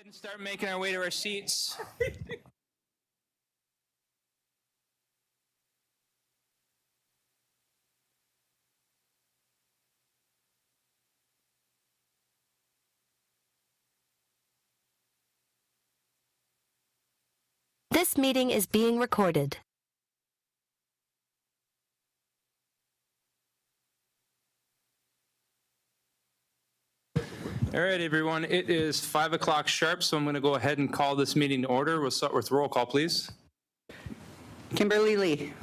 ahead and start making our way to our seats. This meeting is being recorded. All right, everyone, it is 5 o'clock sharp, so I'm going to go ahead and call this meeting to order. We'll start with roll call, please. Kimberly Lee.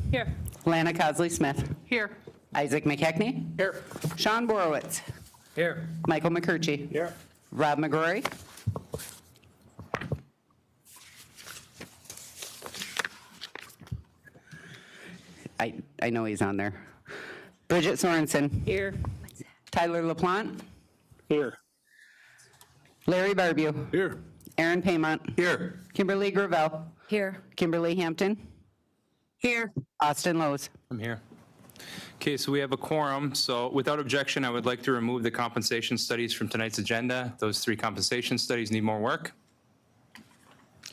Here. Lana Cosley-Smith. Here. Isaac McKechnie. Here. Sean Borowitz. Here. Michael McCurchie. Here. Rob McGrory. I know he's on there. Bridget Sorensen. Here. Tyler LaPlante. Here. Larry Barbeau. Here. Aaron Paymont. Here. Kimberly Gravel. Here. Kimberly Hampton. Here. Austin Lowe's. I'm here. Okay, so we have a quorum. So without objection, I would like to remove the compensation studies from tonight's agenda. Those 3 compensation studies need more work.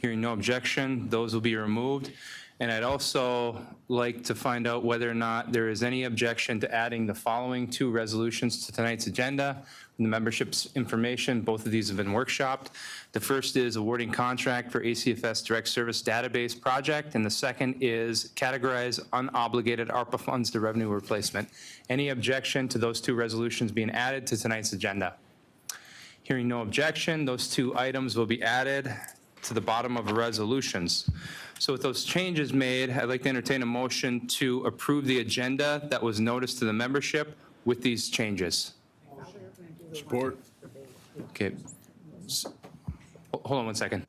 Hearing no objection, those will be removed. And I'd also like to find out whether or not there is any objection to adding the following 2 resolutions to tonight's agenda. The membership's information, both of these have been workshopped. The first is awarding contract for ACFS Direct Service Database Project, and the second is categorize unobligated ARPA funds to revenue replacement. Any objection to those 2 resolutions being added to tonight's agenda? Hearing no objection, those 2 items will be added to the bottom of the resolutions. So with those changes made, I'd like to entertain a motion to approve the agenda that was noticed to the membership with these changes. Support. Okay. Hold on one second.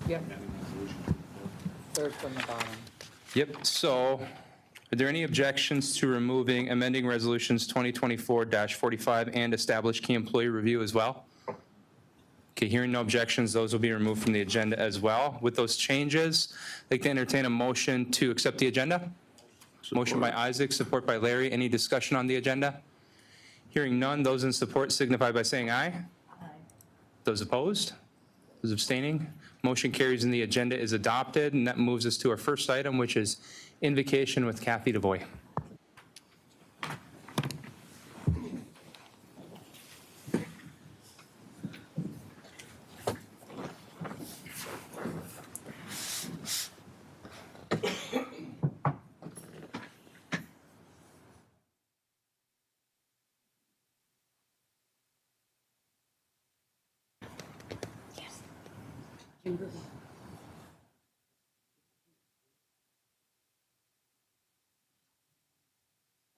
Yep. Third from the bottom. Yep, so are there any objections to removing amending resolutions 2024-45 and establish key employee review as well? Okay, hearing no objections, those will be removed from the agenda as well. With those changes, I'd like to entertain a motion to accept the agenda. Motion by Isaac, support by Larry. Any discussion on the agenda? Hearing none, those in support signify by saying aye. Aye. Those opposed? Those abstaining? Motion carries and the agenda is adopted, and that moves us to our first item, which is invocation with Kathy DeVoy.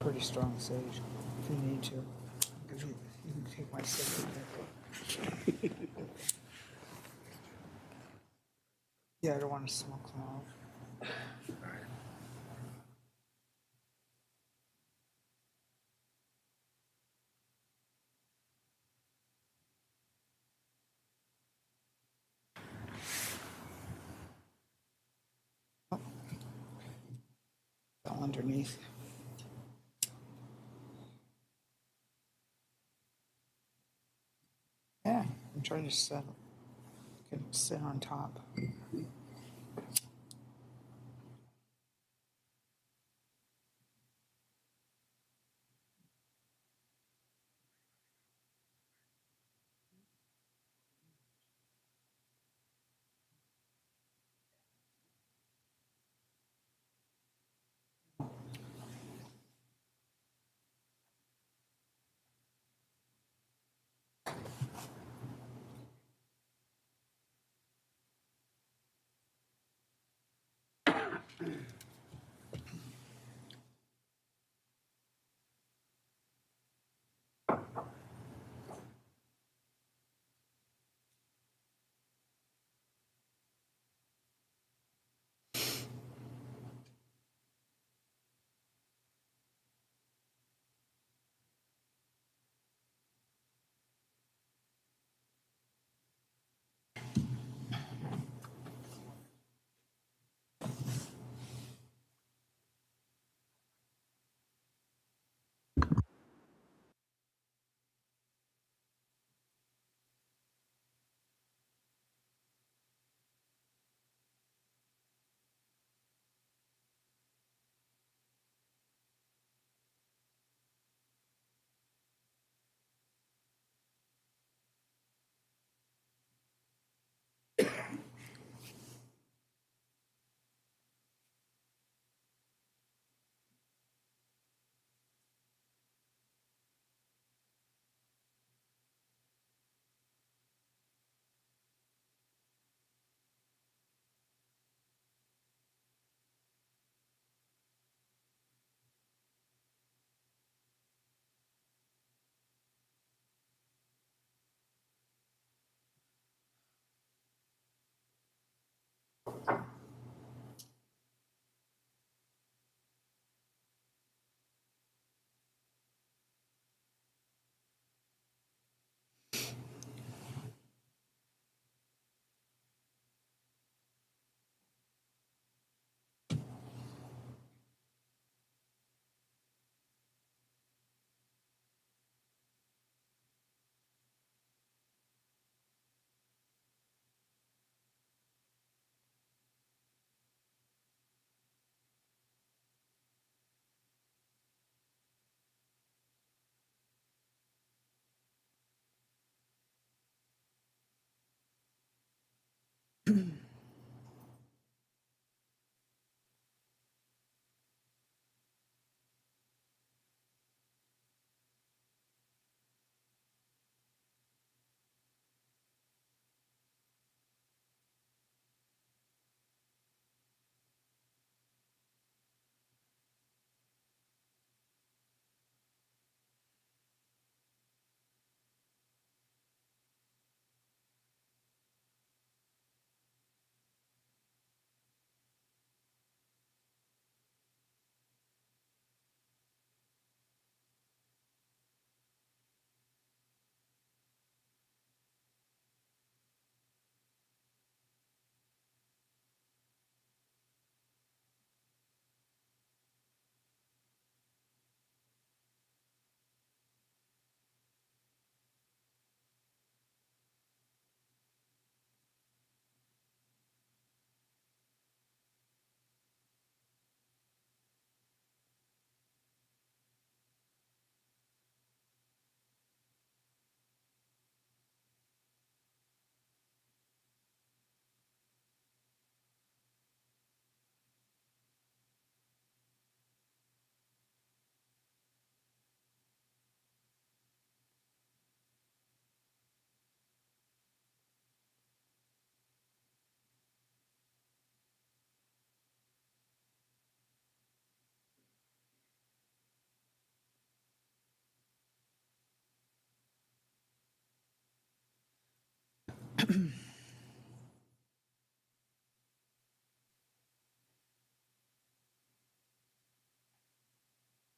Pretty strong sage, if you need to. Because you can take my stick there. Yeah, I don't want to smoke them off. Oh. Fell underneath. Yeah, I'm trying to settle. Can sit on top.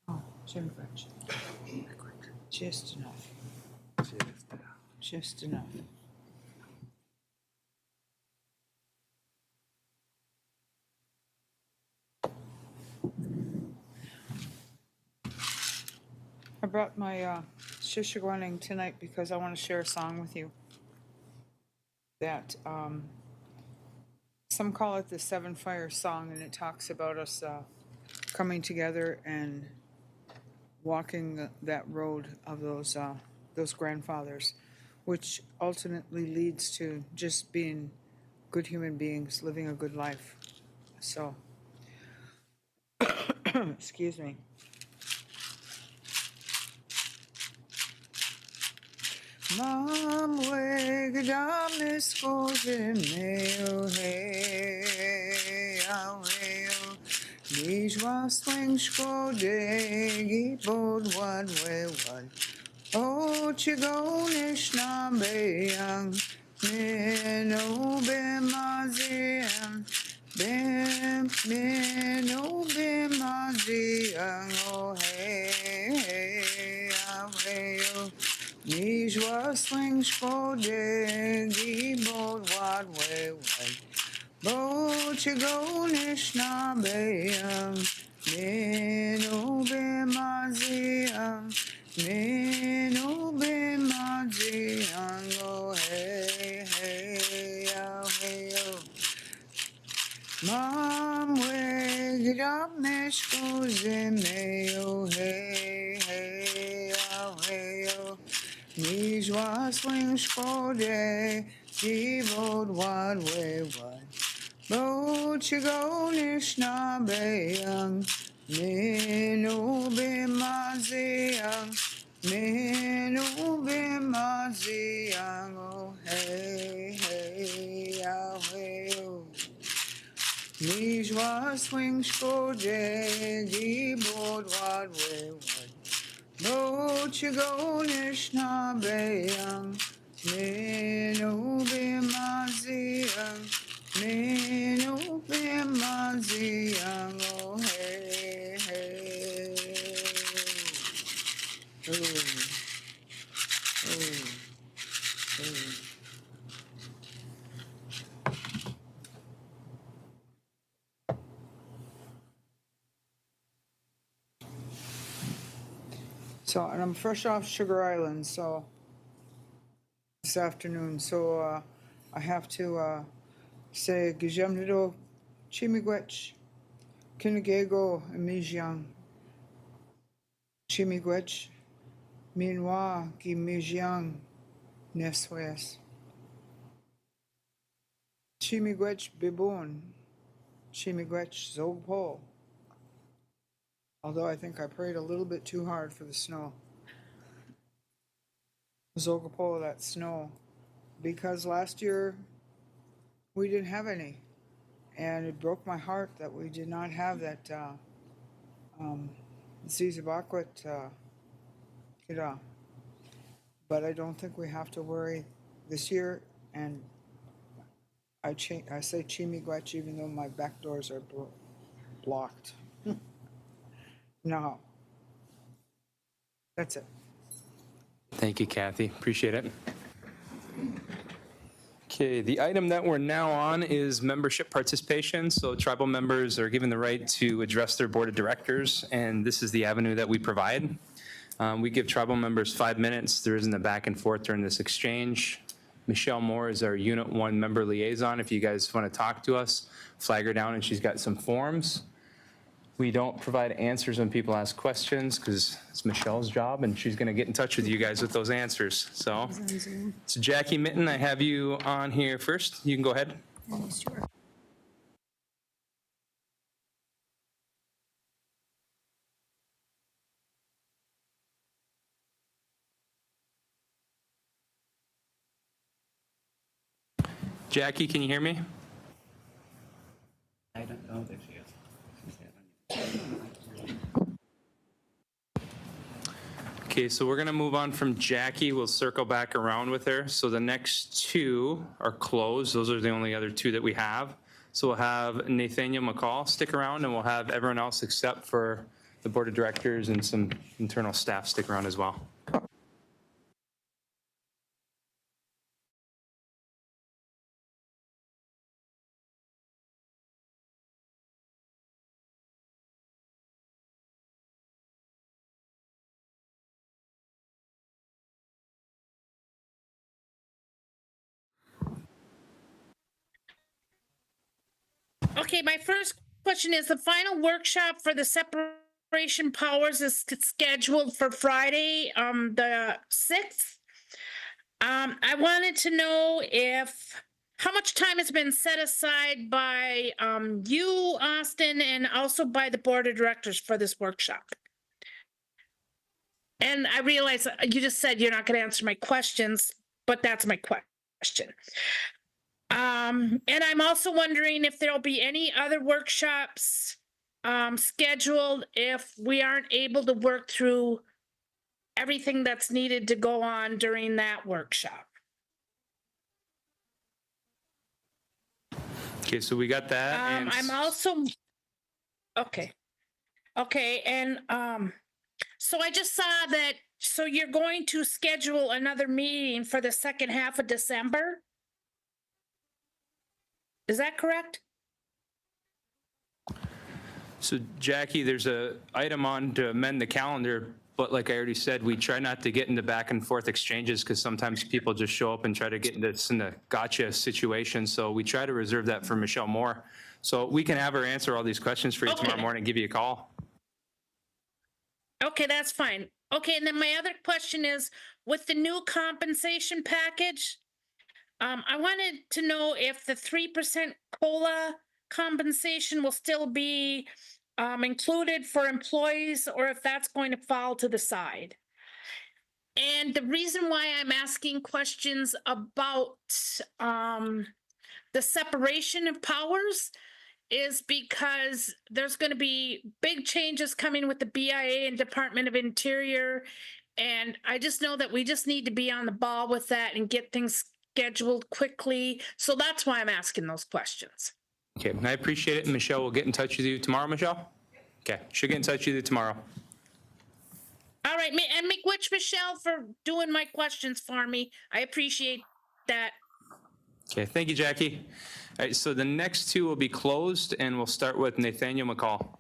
Oh, Jim French. Just enough. Just enough. I brought my Shishigwaning tonight because I want to share a song with you that some call it the Seven Fires song, and it talks about us coming together and walking that road of those grandfathers, which ultimately leads to just being good human beings, living a good life. So, excuse me. Mam wegdam skoze meo hey aweo Nijwa swing skode gibod wad we wad O chigonish na beyang Meno bemaziang Meno bemaziang Oh hey aweo Nijwa swing skode gibod wad we wad Bo chigonish na beyang Meno bemaziang Meno bemaziang Oh hey hey oh hey oh Mam wegdam meshkoze meo hey hey oh hey oh Nijwa swing skode gibod wad we wad Bo chigonish na beyang Meno bemaziang Meno bemaziang Oh hey hey oh hey oh Nijwa swing skode gibod wad we wad Bo chigonish na beyang Meno bemaziang Meno bemaziang Oh hey hey oh oh oh So, and I'm fresh off Sugar Island, so this afternoon, so I have to say Gijamnido Chimigwech Kinagego Mijiang Chimigwech Minwa Gimijiang Neswes Chimigwech Bibun, Chimigwech Zogpo. Although I think I prayed a little bit too hard for the snow. Zogopo, that snow. Because last year we didn't have any. And it broke my heart that we did not have that Zizabakwet Kira. But I don't think we have to worry this year. And I say Chimigwech even though my back doors are blocked. No. That's it. Thank you, Kathy. Appreciate it. Okay, the item that we're now on is membership participation. So tribal members are given the right to address their board of directors, and this is the avenue that we provide. We give tribal members 5 minutes. There isn't a back and forth during this exchange. Michelle Moore is our Unit 1 member liaison. If you guys want to talk to us, flag her down, and she's got some forms. We don't provide answers when people ask questions because it's Michelle's job and she's going to get in touch with you guys with those answers. So Jackie Mitten, I have you on here first. You can go ahead. Jackie, can you hear me? I don't know if she is. Okay, so we're going to move on from Jackie. We'll circle back around with her. So the next two are closed. Those are the only other two that we have. So we'll have Nathaniel McCall stick around, and we'll have everyone else except for the board of directors and some internal staff stick around as well. Okay, my first question is the final workshop for the separation powers is scheduled for Friday, the 6th. I wanted to know how much time has been set aside by you, Austin, and also by the board of directors for this workshop. And I realize you just said you're not going to answer my questions, but that's my question. And I'm also wondering if there'll be any other workshops scheduled if we aren't able to work through everything that's needed to go on during that workshop. Okay, so we got that. And I'm also, okay. Okay, and so I just saw that, so you're going to schedule another meeting for the second half of December? Is that correct? So Jackie, there's a item on to amend the calendar, but like I already said, we try not to get into back and forth exchanges because sometimes people just show up and try to get into a gotcha situation. So we try to reserve that for Michelle Moore. So we can have her answer all these questions for you tomorrow morning and give you a call. Okay, that's fine. Okay, and then my other question is, with the new compensation package, I wanted to know if the 3% COLA compensation will still be included for employees or if that's going to fall to the side. And the reason why I'm asking questions about the separation of powers is because there's going to be big changes coming with the BIA and Department of Interior. And I just know that we just need to be on the ball with that and get things scheduled quickly. So that's why I'm asking those questions. Okay, I appreciate it. And Michelle will get in touch with you tomorrow, Michelle? Okay, she'll get in touch with you tomorrow. All right, and McWitch Michelle for doing my questions for me. I appreciate that. Okay, thank you, Jackie. All right, so the next two will be closed, and we'll start with Nathaniel McCall.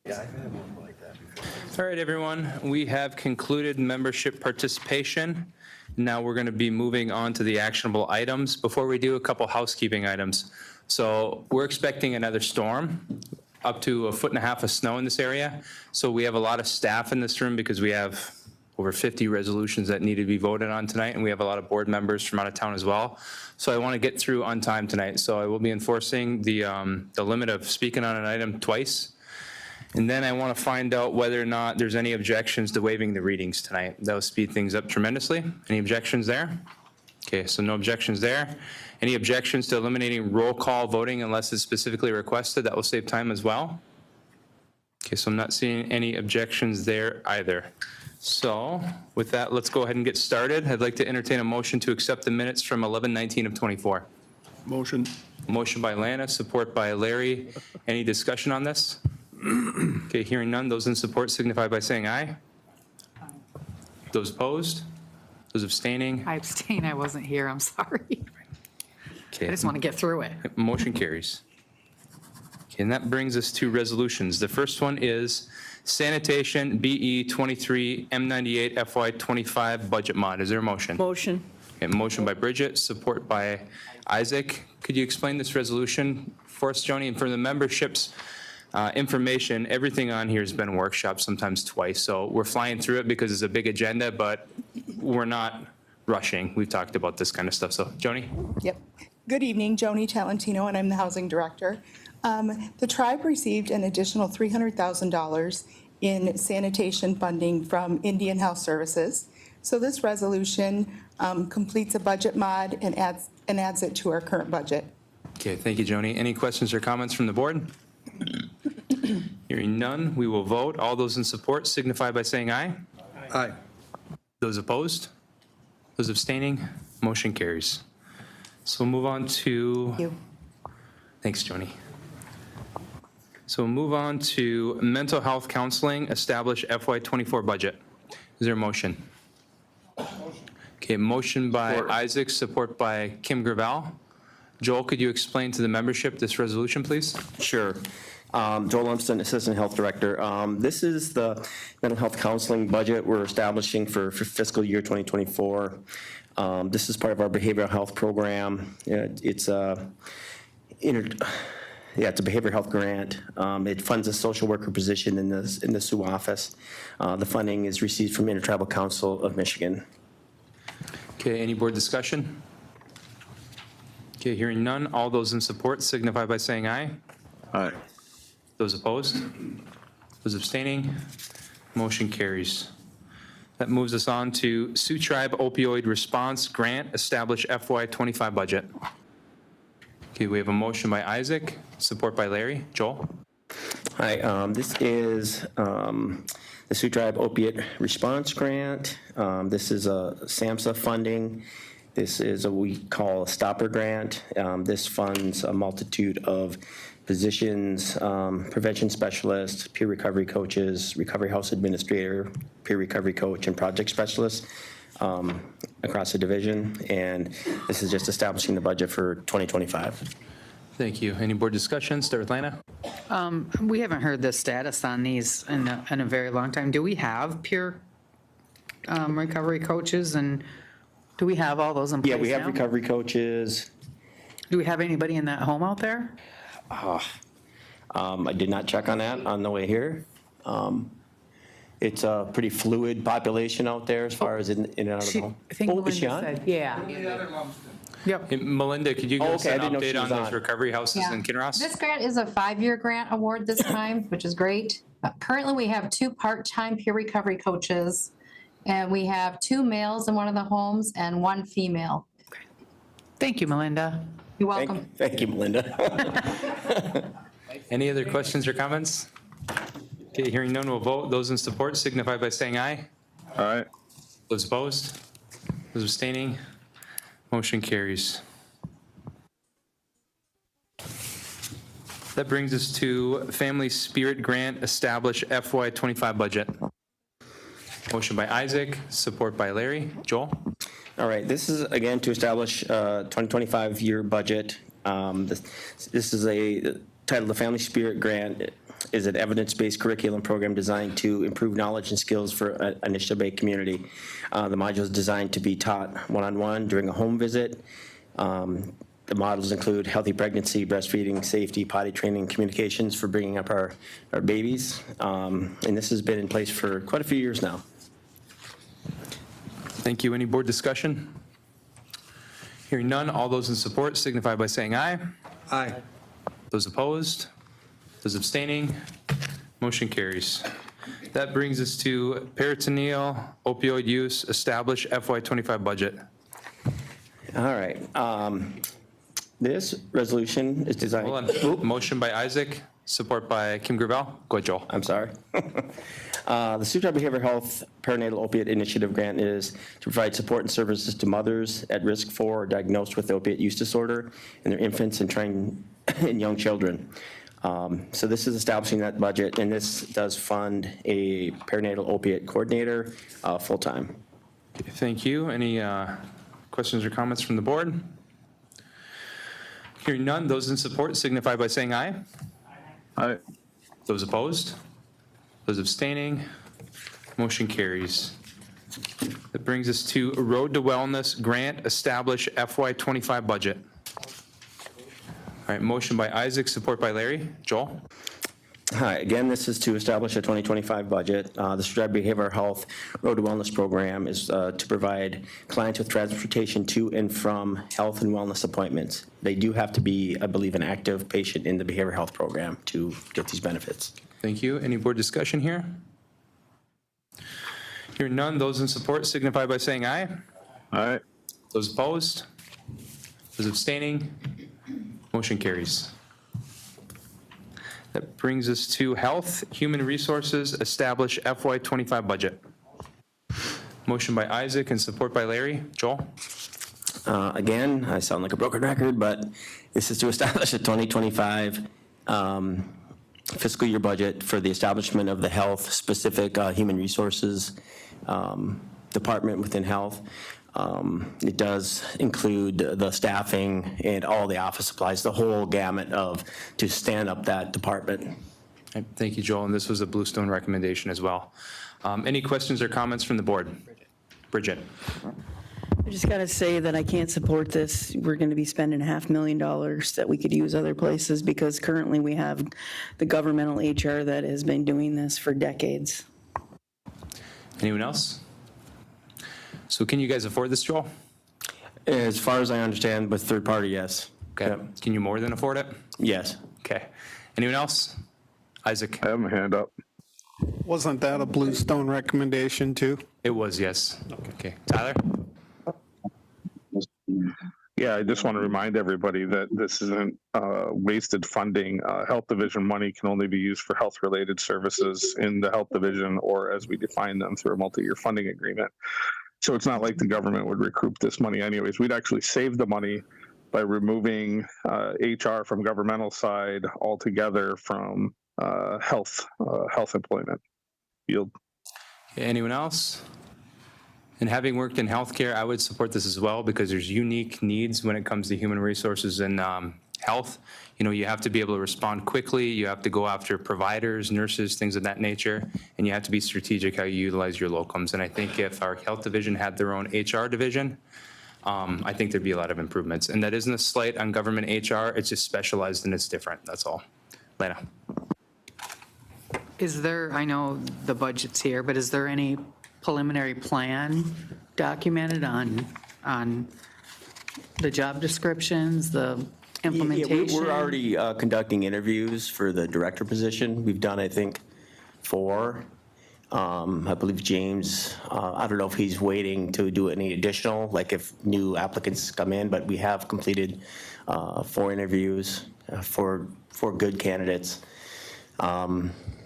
All right, everyone, we have concluded membership participation. Now we're going to be moving on to the actionable items. Before we do, a couple housekeeping items. So we're expecting another storm, up to 1.5 feet of snow in this area. So we have a lot of staff in this room because we have over 50 resolutions that need to be voted on tonight, and we have a lot of board members from out of town as well. So I want to get through on time tonight. So I will be enforcing the limit of speaking on an item twice. And then I want to find out whether or not there's any objections to waiving the readings tonight. That'll speed things up tremendously. Any objections there? Okay, so no objections there. Any objections to eliminating roll call voting unless it's specifically requested? That will save time as well. Okay, so I'm not seeing any objections there either. So with that, let's go ahead and get started. I'd like to entertain a motion to accept the minutes from 11/19 of '24. Motion. Motion by Lana, support by Larry. Any discussion on this? Okay, hearing none. Those in support signify by saying aye. Those opposed? Those abstaining? I abstain, I wasn't here, I'm sorry. Okay, I just want to get through it. motion carries. Okay, and that brings us to resolutions. The first one is sanitation BE 23 M98 FY25 budget mod. Is there a motion? Motion. Okay, motion by Bridget, support by Isaac. Could you explain this resolution for us, Joni? And for the membership's information, everything on here has been workshopped, sometimes twice. So we're flying through it because it's a big agenda, but we're not rushing. We've talked about this kind of stuff. So, Joni? Yep. Good evening, Joni Talentino, and I'm the Housing Director. The tribe received an additional $300,000 in sanitation funding from Indian Health Services. So this resolution completes a budget mod and adds it to our current budget. Okay, thank you, Joni. Any questions or comments from the board? Hearing none, we will vote. All those in support signify by saying aye. Aye. Those opposed? Those abstaining? Motion carries. So we'll move on to... You. Thanks, Joni. So we'll move on to mental health counseling, establish FY24 budget. Is there a motion? Okay, motion by Isaac, support by Kim Gravel. Joel, could you explain to the membership this resolution, please? Sure. Joel Lumsden, Assistant Health Director. This is the mental health counseling budget we're establishing for fiscal year 2024. This is part of our behavioral health program. It's a behavioral health grant. It funds a social worker position in the Sioux office. The funding is received from Intertribal Council of Michigan. Okay, any board discussion? Okay, hearing none. All those in support signify by saying aye. Aye. Those opposed? Those abstaining? Motion carries. That moves us on to Sioux Tribe Opioid Response Grant, establish FY25 budget. Okay, we have a motion by Isaac, support by Larry. Joel? Hi, this is the Sioux Tribe Opiate Response Grant. This is a SAMHSA funding. This is what we call a stopper grant. This funds a multitude of physicians, prevention specialists, peer recovery coaches, recovery house administrator, peer recovery coach, and project specialists across the division. And this is just establishing the budget for 2025. Thank you. Any board discussion? Start with Lana. We haven't heard the status on these in a very long time. Do we have peer recovery coaches, and do we have all those in place Yeah, we have now? recovery coaches. Do we have anybody in that home out there? I did not check on that on the way here. It's a pretty fluid population out there as far as in and out of the home. I think Oh, Melinda is she on? said, yeah. Yep. Hey, Melinda, could you give Oh, us okay, I an didn't know she update on was those on. recovery houses Yeah. in Kinross? This grant is a 5-year grant award this time, which is great. Currently, we have 2 part-time peer recovery coaches, and we have 2 males in one of the homes and 1 female. Thank you, Melinda. You're welcome. Thank you, Melinda. Any other questions or comments? Okay, hearing none, we'll vote. Those in support signify by saying aye. Aye. Those opposed? Those abstaining? Motion carries. That brings us to Family Spirit Grant, establish FY25 budget. Motion by Isaac, support by Larry. Joel? All right, this is again to establish a 2025 year budget. This is a title, the Family Spirit Grant. is an evidence-based curriculum program designed to improve knowledge and skills for an Initiative Bay community. The module is designed to be taught one-on-one during a home visit. The modules include healthy pregnancy, breastfeeding, safety, potty training, communications for bringing up our babies. And this has been in place for quite a few years now. Thank you. Any board discussion? Hearing none, all those in support signify by saying aye. Aye. Those opposed? Those abstaining? Motion carries. That brings us to peritoneal opioid use, establish FY25 budget. All right. This resolution is designed. Hold on. Motion by Isaac, support by Kim Gravel. Go ahead, Joel. I'm sorry. The Sioux Tribe Behavioral Health Perinatal Opiate Initiative Grant is to provide support and services to mothers at risk for or diagnosed with opiate use disorder and their infants and young children. So this is establishing that budget, and this does fund a perinatal opiate coordinator full-time. Thank you. Any questions or comments from the board? Hearing none, those in support signify by saying aye. Aye. Those opposed? Those abstaining? Motion carries. That brings us to Road to Wellness Grant, establish FY25 budget. All right, motion by Isaac, support by Larry. Joel? Hi, again, this is to establish a 2025 budget. The Sioux Tribe Behavioral Health Road to Wellness Program is to provide clients with transportation to and from health and wellness appointments. They do have to be, I believe, an active patient in the behavioral health program to get these benefits. Thank you. Any board discussion here? Hearing none, those in support signify by saying aye. Aye. Those opposed? Those abstaining? Motion carries. That brings us to Health, Human Resources, establish FY25 budget. Motion by Isaac and support by Larry. Joel? Again, I sound like a broken record, but this is to establish a 2025 fiscal year budget for the establishment of the health-specific human resources department within health. It does include the staffing and all the office supplies, the whole gamut to stand up that department. Thank you, Joel, and this was a Bluestone recommendation as well. Any questions or comments from the board? Bridget? I just got to say that I can't support this. We're going to be spending $500,000 that we could use other places because currently we have the governmental HR that has been doing this for decades. Anyone else? So can you guys afford this, Joel? As far as I understand, with third party, yes. Okay. Yep. Can you more than afford it? Yes. Okay. Anyone else? Isaac? I have my hand up. Wasn't that a Bluestone recommendation too? It was, yes. Okay. Tyler? Yeah, I just want to remind everybody that this isn't wasted funding. Health division money can only be used for health-related services in the health division or as we define them through a multi-year funding agreement. So it's not like the government would recoup this money anyways. We'd actually save the money by removing HR from governmental side altogether from health employment field. Anyone else? And having worked in healthcare, I would support this as well because there's unique needs when it comes to human resources and health. You know, you have to be able to respond quickly. You have to go after providers, nurses, things of that nature, and you have to be strategic how you utilize your locums. And I think if our health division had their own HR division, I think there'd be a lot of improvements. And that isn't a slight on government HR. It's just specialized and it's different. That's all. Lena. Is there, I know the budget's here, but is there any preliminary plan documented on the job descriptions, the implementation? Yeah, we're already conducting interviews for the director position. We've done, I think, 4. I believe James, I don't know if he's waiting to do any additional, like if new applicants come in, but we have completed 4 interviews for good candidates.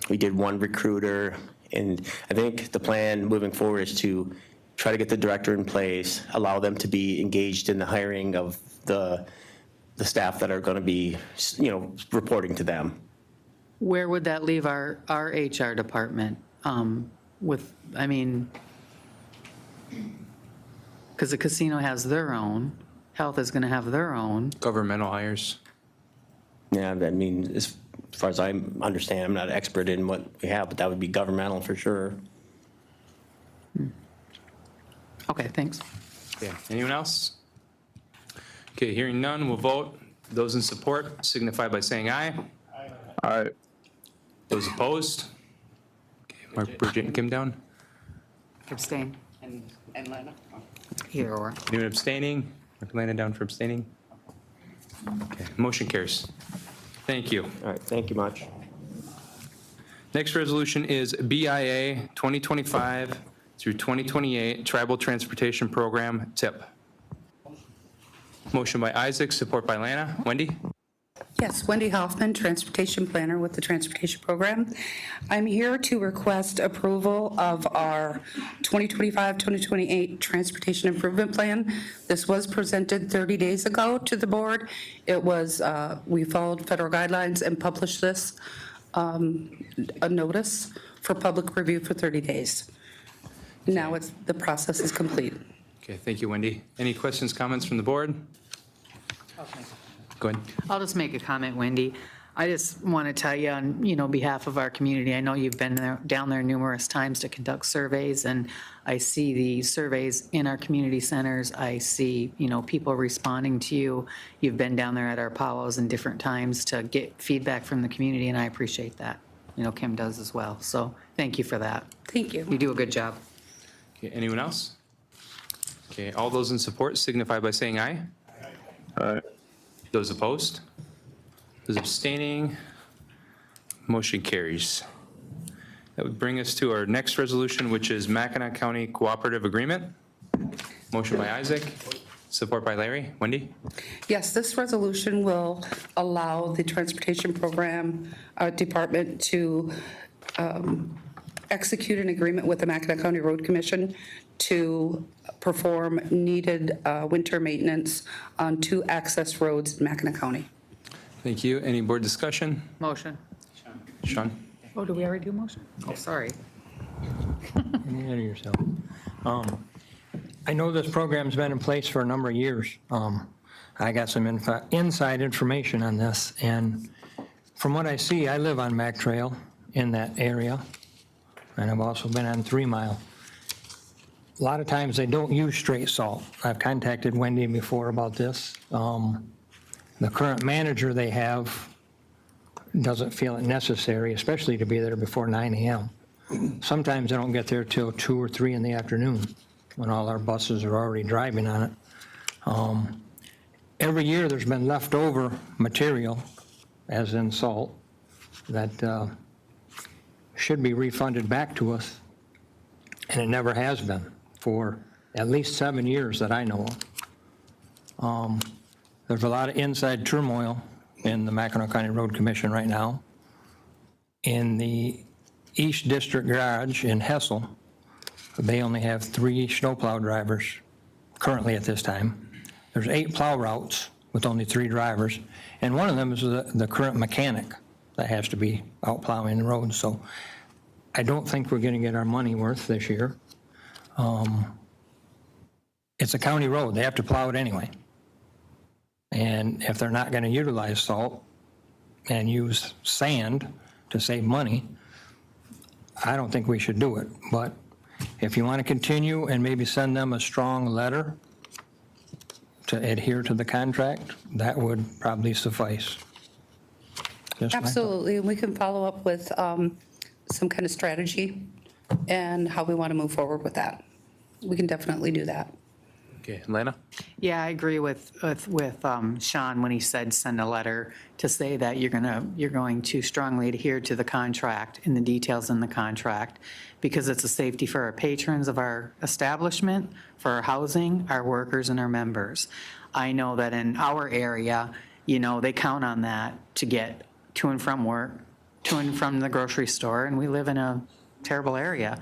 We did 1 recruiter, and I think the plan moving forward is to try to get the director in place, allow them to be engaged in the hiring of the staff that are going to be, reporting to them. Where would that leave our HR department because the casino has their own, health is going to have their own. Governmental hires. Yeah, I mean, far as I understand, I'm not an expert in what we have, but that would be governmental for sure. Okay, thanks. Okay, anyone else? Okay, hearing none, we'll vote. Those in support signify by saying aye. Aye. Those opposed? Okay, mark Bridget and Kim down. Abstain. And Lana? Either or. Anyone abstaining? Mark Lana down for abstaining. Okay, motion carries. Thank you. All right, thank you much. Next resolution is BIA 2025 through 2028 Tribal Transportation Program, TIP. Motion by Isaac, support by Lana. Wendy? Yes, Wendy Hoffman, Transportation Planner with the Transportation Program. I'm here to request approval of our 2025-2028 Transportation Improvement Plan. This was presented 30 days ago to the board. It was, we followed federal guidelines and published this, a notice for public review for 30 days. Now the process is complete. Okay, thank you, Wendy. Any questions, comments from the board? Go ahead. I'll just make a comment, Wendy. I just want to tell you on, behalf of our community, I know you've been down there numerous times to conduct surveys, and I see the surveys in our community centers. I see, people responding to you. You've been down there at our powwows in different times to get feedback from the community, and I appreciate that. Kim does as well. So thank you for that. Thank you. You do a good job. Okay, anyone else? Okay, all those in support signify by saying aye. Aye. Those opposed? Those abstaining? Motion carries. That would bring us to our next resolution, which is Mackinac County Cooperative Agreement. Motion by Isaac, support by Larry. Wendy? Yes, this resolution will allow the Transportation Program Department to execute an agreement with the Mackinac County Road Commission to perform needed winter maintenance on 2 access roads in Mackinac County. Thank you. Any board discussion? Motion. Sean? Oh, do we already do motion? Oh, sorry. Get ahead of yourself. I know this program's been in place for a number of years. I got some inside information on this, and from what I see, I live on Mack Trail in that area, and I've also been on 3 Mile. A lot of times they don't use straight salt. I've contacted Wendy before about this. The current manager they have doesn't feel it necessary, especially to be there before 9 a.m. Sometimes they don't get there till 2 or 3 in the afternoon when all our buses are already driving on it. Every year there's been leftover material, as in salt, that should be refunded back to us, and it never has been for at least 7 years that I know of. There's a lot of inside turmoil in the Mackinac County Road Commission right now. In the East District Garage in Hessel, they only have 3 snowplow drivers currently at this time. There's 8 plow routes with only 3 drivers, and one of them is the current mechanic that has to be out plowing the roads. So I don't think we're going to get our money worth this year. It's a county road. They have to plow it anyway. And if they're not going to utilize salt and use sand to save money, I don't think we should do it. But if you want to continue and maybe send them a strong letter to adhere to the contract, that would probably suffice. Just my thought. Absolutely, and we can follow up with some kind of strategy and how we want to move forward with that. We can definitely do that. Okay, Lana? Yeah, I agree with Sean when he said send a letter to say that you're going to strongly adhere to the contract and the details in the contract, because it's a safety for our patrons of our establishment, for our housing, our workers, and our members. I know that in our area, they count on that to get to and from work, to and from the grocery store, and we live in a terrible area.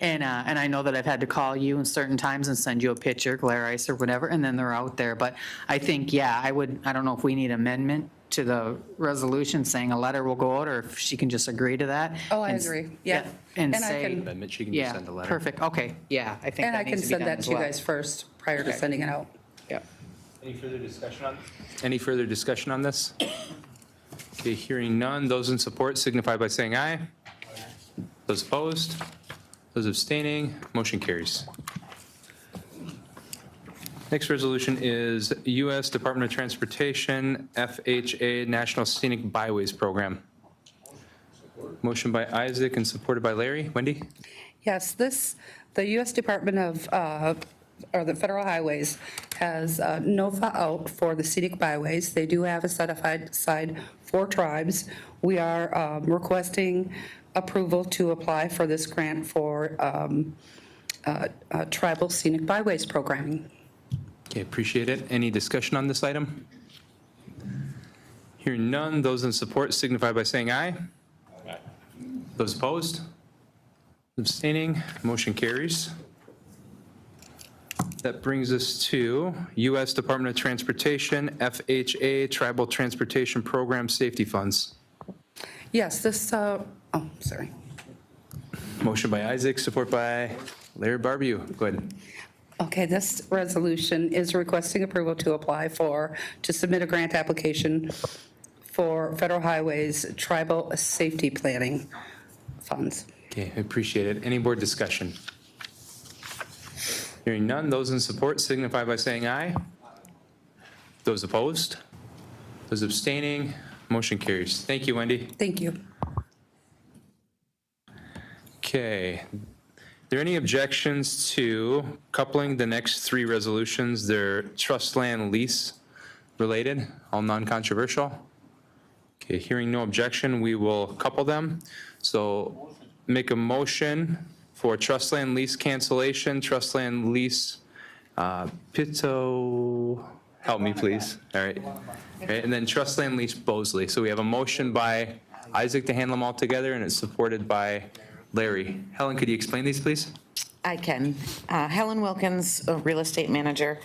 And I know that I've had to call you in certain times and send you a picture, glare ice or whatever, and then they're out there. But I think, I don't know if we need amendment to the resolution saying a letter will go out, or if she can just agree to that. Oh, I and agree. Yeah. And And I say. can- Amendment, she can just send a letter. Perfect, okay, I think And that I can needs to be send done that as to you well. guys first, prior to Okay. sending it out. Yeah. Any further discussion on this? Okay, hearing none. Those in support signify by saying aye. Those opposed? Those abstaining? Motion carries. Next resolution is U.S. Department of Transportation, FHA National Scenic Byways Program. Motion by Isaac and supported by Larry. Wendy? Yes, the U.S. Department of, or the Federal Highways has NOFA out for the scenic byways. They do have a set aside for tribes. We are requesting approval to apply for this grant for tribal scenic byways programming. Okay, appreciate it. Any discussion on this item? Hearing none. Those in support signify by saying aye. Those opposed? Abstaining? Motion carries. That brings us to U.S. Department of Transportation, FHA Tribal Transportation Program Safety Funds. Yes, sorry. Motion by Isaac, support by Larry Barbeau. Go ahead. Okay, this resolution is requesting approval to submit a grant application for Federal Highways Tribal Safety Planning Funds. Okay, I appreciate it. Any board discussion? Hearing none, those in support signify by saying aye. Those opposed? Those abstaining? Motion carries. Thank you, Wendy. Thank you. Okay. Are there any objections to coupling the next three resolutions? They're trust land lease related, all non-controversial. Okay, hearing no objection, we will couple them. So make a motion for trust land lease cancellation, trust land lease, Pito, help me please. All right. All right, and then trust land lease Bosley. So we have a motion by Isaac to handle them all together, and it's supported by Larry. Helen, could you explain these, please? I can. Helen Wilkins, a real estate manager.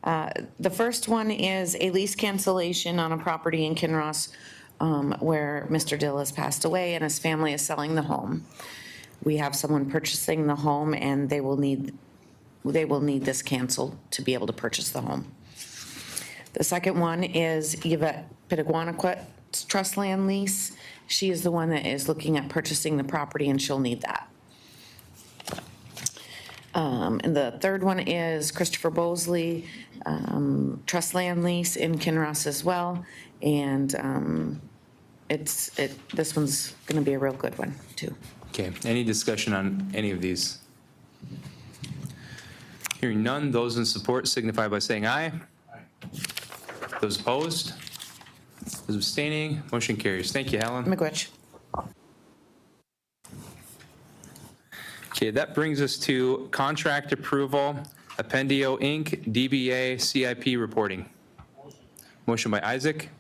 The first one is a lease cancellation on a property in Kinross where Mr. Dill has passed away and his family is selling the home. We have someone purchasing the home, and they will need this canceled to be able to purchase the home. The second one is Yvette Pitaguanaquet's trust land lease. She is the one that is looking at purchasing the property, and she'll need that. And the third one is Christopher Bosley, trust land lease in Kinross as well. And this one's going to be a real good one, too. Okay, any discussion on any of these? Hearing none, those in support signify by saying aye. Those opposed? Those abstaining? Motion carries. Thank you, Helen. McGuitch. Okay, that brings us to contract approval, Appendio Inc., DBA CIP reporting. Motion by Isaac.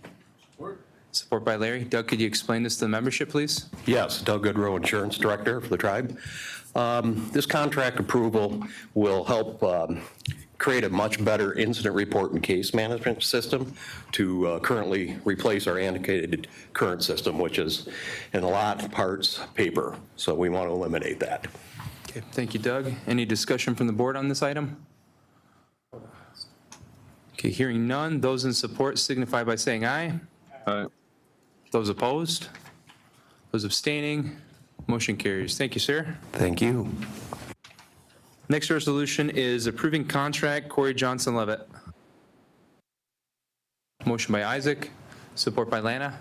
Support by Larry. Doug, could you explain this to the membership, please? Yes, Doug Goodrow, Insurance Director for the tribe. This contract approval will help create a much better incident report and case management system to currently replace our antiquated current system, which is in a lot of parts paper. So we want to eliminate that. Okay, thank you, Doug. Any discussion from the board on this item? Okay, hearing none. Those in support signify by saying aye. Aye. Those opposed? Those abstaining? Motion carries. Thank you, sir. Thank you. Next resolution is approving contract Corey Johnson Levitt. Motion by Isaac, support by Lana.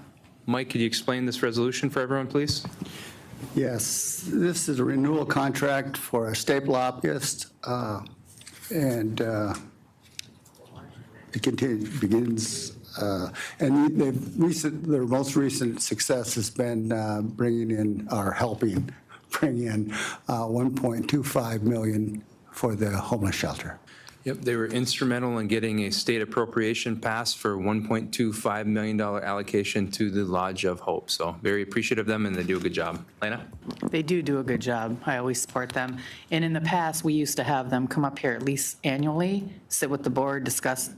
Mike, could you explain this resolution for everyone, please? Yes, this is a renewal contract for a state lobbyist, and it begins. And their most recent success has been helping bring in 1.25 million for the homeless shelter. Yep, they were instrumental in getting a state appropriation passed for $1.25 million allocation to the Lodge of Hope. So very appreciative of them, and they do a good job. Lana? They do a good job. I always support them. And in the past, we used to have them come up here at least annually, sit with the board, discuss,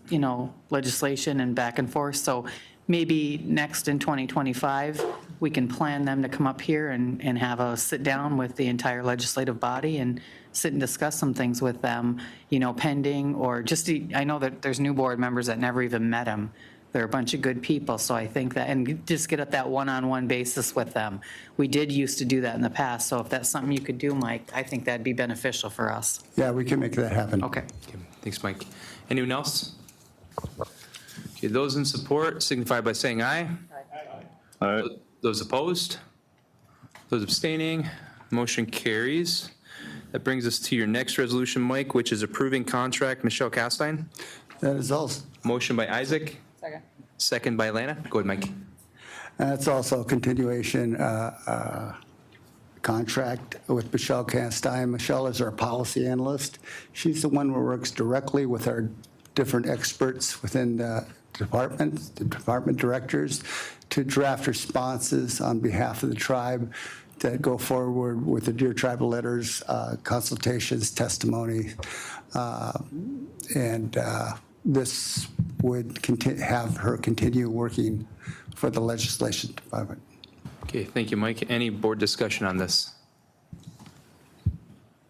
legislation and back and forth. So maybe next in 2025, we can plan them to come up here and have a sit-down with the entire legislative body and sit and discuss some things with them, pending, or just, I know that there's new board members that never even met him. They're a bunch of good people, so I think that, and just get at that one-on-one basis with them. We did used to do that in the past, so if that's something you could do, Mike, I think that'd be beneficial for us. Yeah, we can make that happen. Okay. Thanks, Mike. Anyone else? Okay, those in support signify by saying aye. Aye. Those opposed? Those abstaining? Motion carries. That brings us to your next resolution, Mike, which is approving contract Michelle Castine. That is also, Motion by Isaac. Second. Second by Lana. Go ahead, Mike. that's also a continuation contract with Michelle Castine. Michelle is our policy analyst. She's the one who works directly with our different experts within the department, the department directors, to draft responses on behalf of the tribe that go forward with the Dear Tribal letters, consultations, testimony. And this would have her continue working for the legislation department. Okay, thank you, Mike. Any board discussion on this?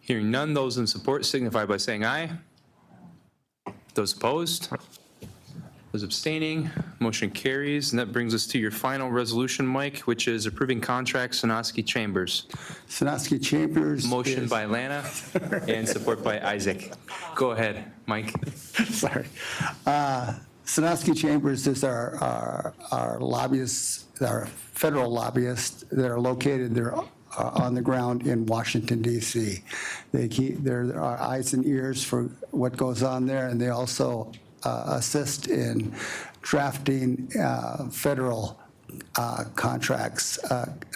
Hearing none, those in support signify by saying aye. Those opposed? Those abstaining? Motion carries. And that brings us to your final resolution, Mike, which is approving contract Sonosky Chambers. Sonosky Chambers. Motion is- by Lana and support by Isaac. Go ahead, Mike. Sorry. Sonosky Chambers is our lobbyists, our federal lobbyists that are located there on the ground in Washington, D.C. They keep their eyes and ears for what goes on there, and they also assist in drafting federal contracts,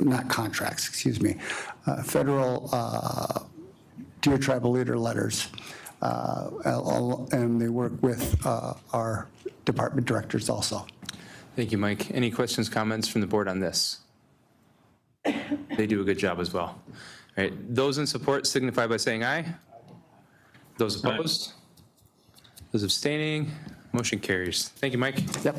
not contracts, excuse me, federal Dear Tribal Leader letters. And they work with our department directors also. Thank you, Mike. Any questions, comments from the board on this? They do a good job as well. All right, those in support signify by saying aye. Those opposed? Those abstaining? Motion carries. Thank you, Mike. Yep.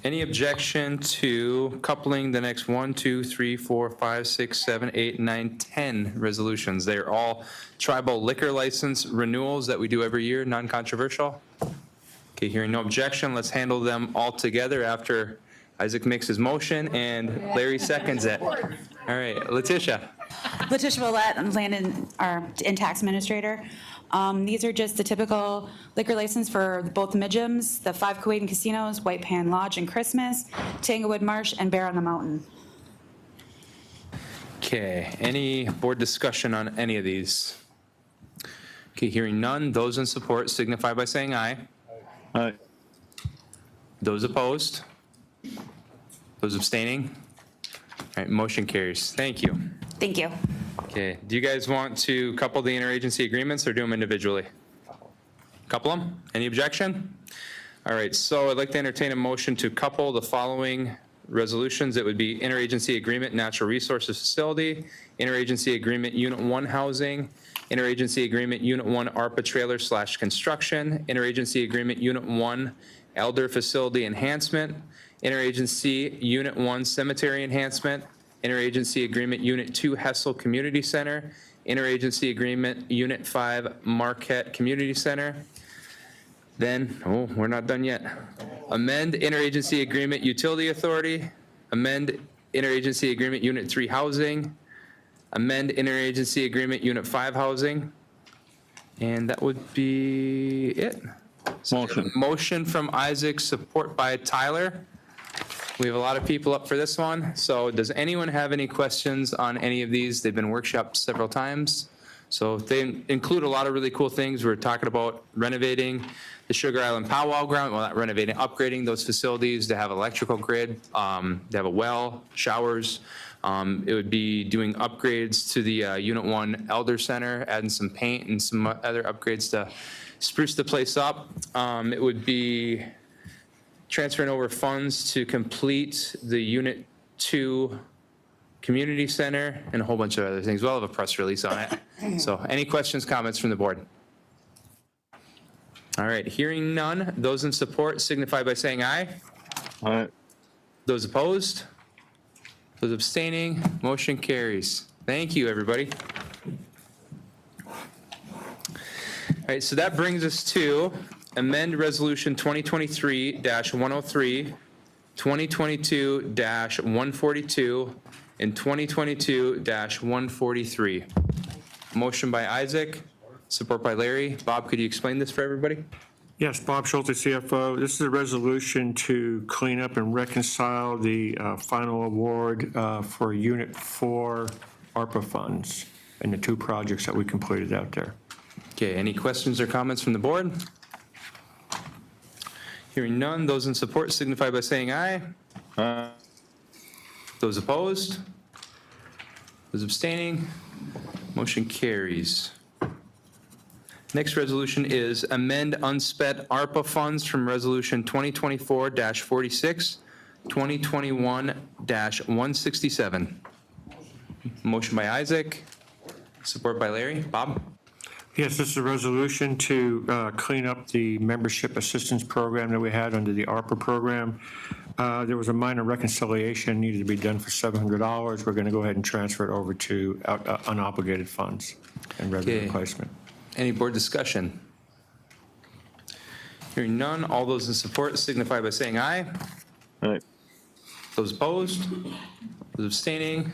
Any objection to coupling the next 1, 2, 3, 4, 5, 6, 7, 8, 9, 10 resolutions? They are all tribal liquor license renewals that we do every year, non-controversial. Okay, hearing no objection, let's handle them all together after Isaac makes his motion and Larry seconds it. All right, Letitia. Letitia Willett, I'm land and tax administrator. These are just the typical liquor license for both the Midgems, the 5 Kuwaitan casinos, White Pan Lodge and Christmas, Tanglewood Marsh, and Bear on the Mountain. Okay, any board discussion on any of these? Okay, hearing none, those in support signify by saying aye. Aye. Those opposed? Those abstaining? All right, motion carries. Thank you. Thank you. Okay, do you guys want to couple the interagency agreements or do them individually? Couple them? Any objection? All right, so I'd like to entertain a motion to couple the following resolutions. It would be interagency agreement, natural resources facility, interagency agreement, unit 1 housing, interagency agreement, unit 1 ARPA trailer / construction, interagency agreement, unit 1 elder facility enhancement, interagency unit 1 cemetery enhancement, interagency agreement unit 2 Hessel Community Center, interagency agreement unit 5 Marquette Community Center. Then, oh, we're not done yet. Amend interagency agreement utility authority, amend interagency agreement unit 3 housing, amend interagency agreement unit 5 housing, and that would be it. Motion. Motion from Isaac, support by Tyler. We have a lot of people up for this one. So does anyone have any questions on any of these? They've been workshopped several times. So they include a lot of really cool things. We're talking about renovating the Sugar Island Powwow ground, well, not renovating, upgrading those facilities to have electrical grid, to have a well, showers. It would be doing upgrades to the Unit 1 Elder Center, adding some paint and some other upgrades to spruce the place up. It would be transferring over funds to complete the Unit 2 Community Center and a whole bunch of other things. We'll have a press release on it. So any questions, comments from the board? All right, hearing none, those in support signify by saying aye. Aye. Those opposed? Those abstaining, motion carries. Thank you, everybody. All right, so that brings us to amend Resolution 2023-103, 2022-142, and 2022-143. Motion by Isaac, support by Larry. Bob, could you explain this for everybody? Yes, Bob Schulte, CFO. This is a resolution to clean up and reconcile the final award for Unit 4 ARPA funds and the two projects that we completed out there. Okay, any questions or comments from the board? Hearing none, those in support signify by saying aye. Those opposed? Those abstaining? Motion carries. Next resolution is amend unspent ARPA funds from Resolution 2024-46, 2021-167. Motion by Isaac, support by Larry. Bob? Yes, this is a resolution to clean up the membership assistance program that we had under the ARPA program. There was a minor reconciliation needed to be done for $700. We're going to go ahead and transfer it over to unobligated funds and revenue replacement. Any board discussion? Hearing none, all those in support signify by saying aye. Aye. Those opposed? Those abstaining?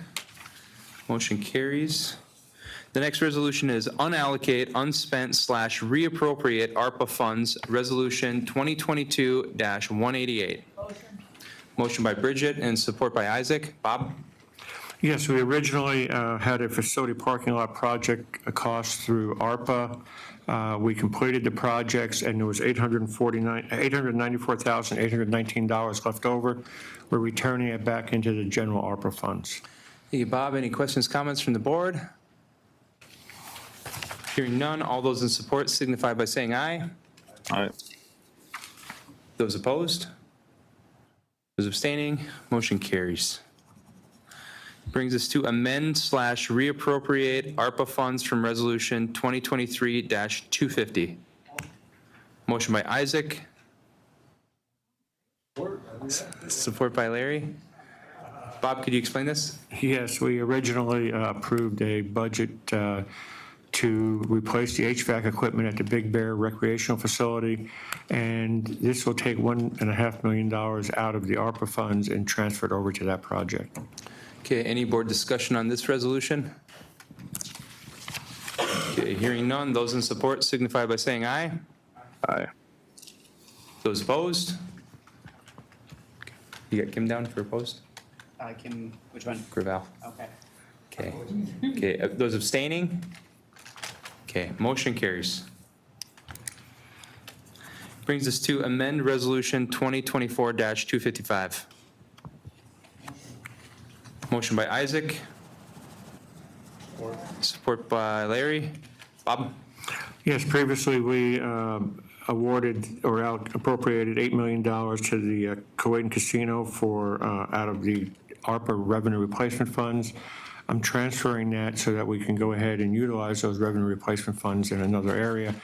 Motion carries. The next resolution is unallocate, unspent / reappropriate ARPA funds, Resolution 2022-188. Motion by Bridget and support by Isaac. Bob? Yes, we originally had a facility parking lot project cost through ARPA. We completed the projects, and there was $894,819 left over. We're returning it back into the general ARPA funds. Thank you, Bob. Any questions, comments from the board? Hearing none, all those in support signify by saying aye. Aye. Those opposed? Those abstaining? Motion carries. Brings us to amend / reappropriate ARPA funds from Resolution 2023-250. Motion by Isaac. Support by Larry. Bob, could you explain this? Yes, we originally approved a budget to replace the HVAC equipment at the Big Bear Recreational Facility, and this will take $1.5 million out of the ARPA funds and transfer it over to that project. Okay, any board discussion on this resolution? Okay, hearing none, those in support signify by saying aye. Aye. Those opposed? You got Kim down for opposed? Kim, which one? Gravel. Okay. Okay. Okay, those abstaining? Okay, motion carries. Brings us to amend Resolution 2024-255. Motion by Isaac. Support by Larry. Bob? Yes, previously we awarded or appropriated $8 million to the Kuwait Casino for out of the ARPA revenue replacement funds. I'm transferring that so that we can go ahead and utilize those revenue replacement funds in another area,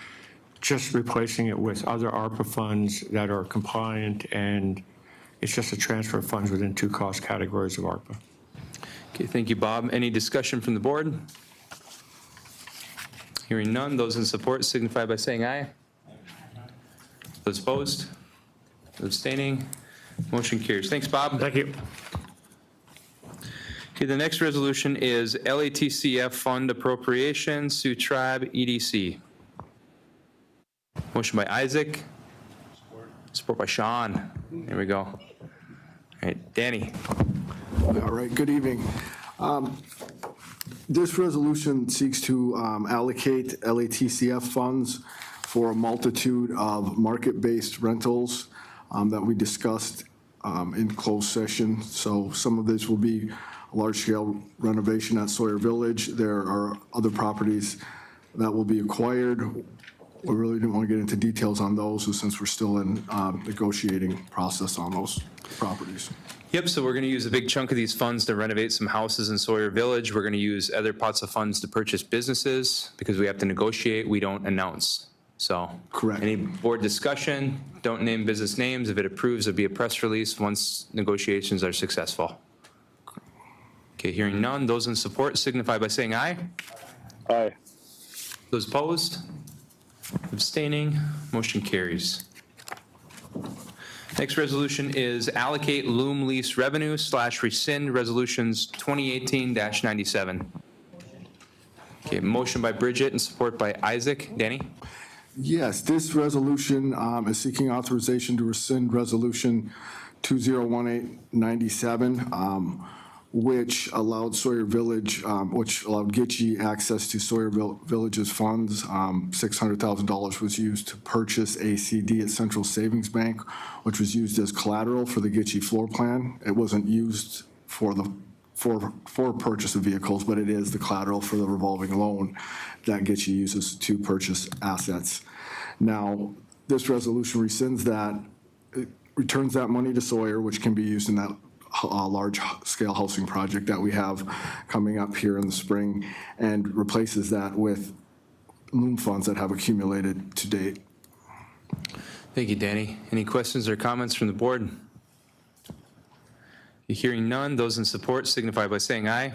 just replacing it with other ARPA funds that are compliant, and it's just a transfer of funds within two cost categories of ARPA. Okay, thank you, Bob. Any discussion from the board? Hearing none, those in support signify by saying aye. Those opposed? Those abstaining? Motion carries. Thanks, Bob. Thank you. Okay, the next resolution is LATCF Fund Appropriation, Sioux Tribe, EDC. Motion by Isaac. Support by Sean. There we go. All right, Danny. All right, good evening. This resolution seeks to allocate LATCF funds for a multitude of market-based rentals that we discussed in closed session. So some of this will be a large-scale renovation at Sawyer Village. There are other properties that will be acquired. We really didn't want to get into details on those since we're still in negotiating process on those properties. Yep, so we're going to use a big chunk of these funds to renovate some houses in Sawyer Village. We're going to use other pots of funds to purchase businesses because we have to negotiate, we don't announce. So. Correct. Any board discussion, don't name business names. If it approves, it'll be a press release once negotiations are successful. Okay, hearing none. Those in support signify by saying aye. Aye. Those opposed? Abstaining? Motion carries. Next resolution is allocate loom lease revenue / rescind resolutions 2018-97. Okay, motion by Bridget and support by Isaac. Danny? Yes, this resolution is seeking authorization to rescind Resolution 2018-97, which allowed Sawyer Village, which allowed Gitche access to Sawyer Village's funds. $600,000 was used to purchase a CD at Central Savings Bank, which was used as collateral for the Gitche floor plan. It wasn't used for purchase of vehicles, but it is the collateral for the revolving loan that Gitche uses to purchase assets. Now, this resolution rescinds that, it returns that money to Sawyer, which can be used in that large-scale housing project that we have coming up here in the spring, and replaces that with loan funds that have accumulated to date. Thank you, Danny. Any questions or comments from the board? Hearing none, those in support signify by saying aye.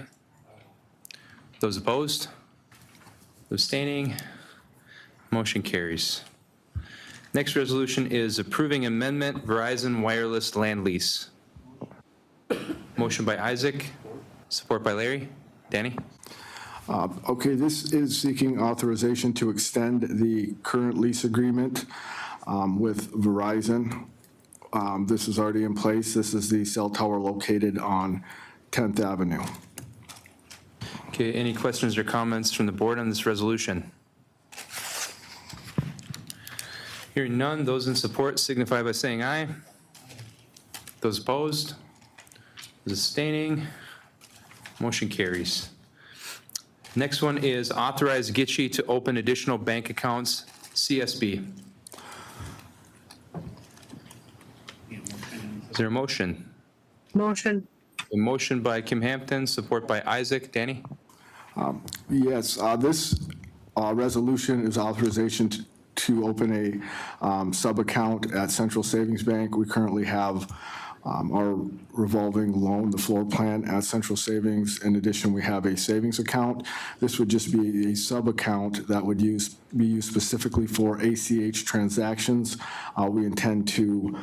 Those opposed? Abstaining? Motion carries. Next resolution is approving amendment Verizon Wireless Land Lease. Motion by Isaac, support by Larry. Danny? Okay, this is seeking authorization to extend the current lease agreement with Verizon. This is already in place. This is the cell tower located on 10th Avenue. Okay, any questions or comments from the board on this resolution? Hearing none, those in support signify by saying aye. Those opposed? Those abstaining? Motion carries. Next one is authorize Gitche to open additional bank accounts, CSB. Is there a motion? Motion. A motion by Kim Hampton, support by Isaac. Danny? Yes, this resolution is authorization to open a sub-account at Central Savings Bank. We currently have our revolving loan, the floor plan at Central Savings. In addition, we have a savings account. This would just be a sub-account that would be used specifically for ACH transactions. We intend to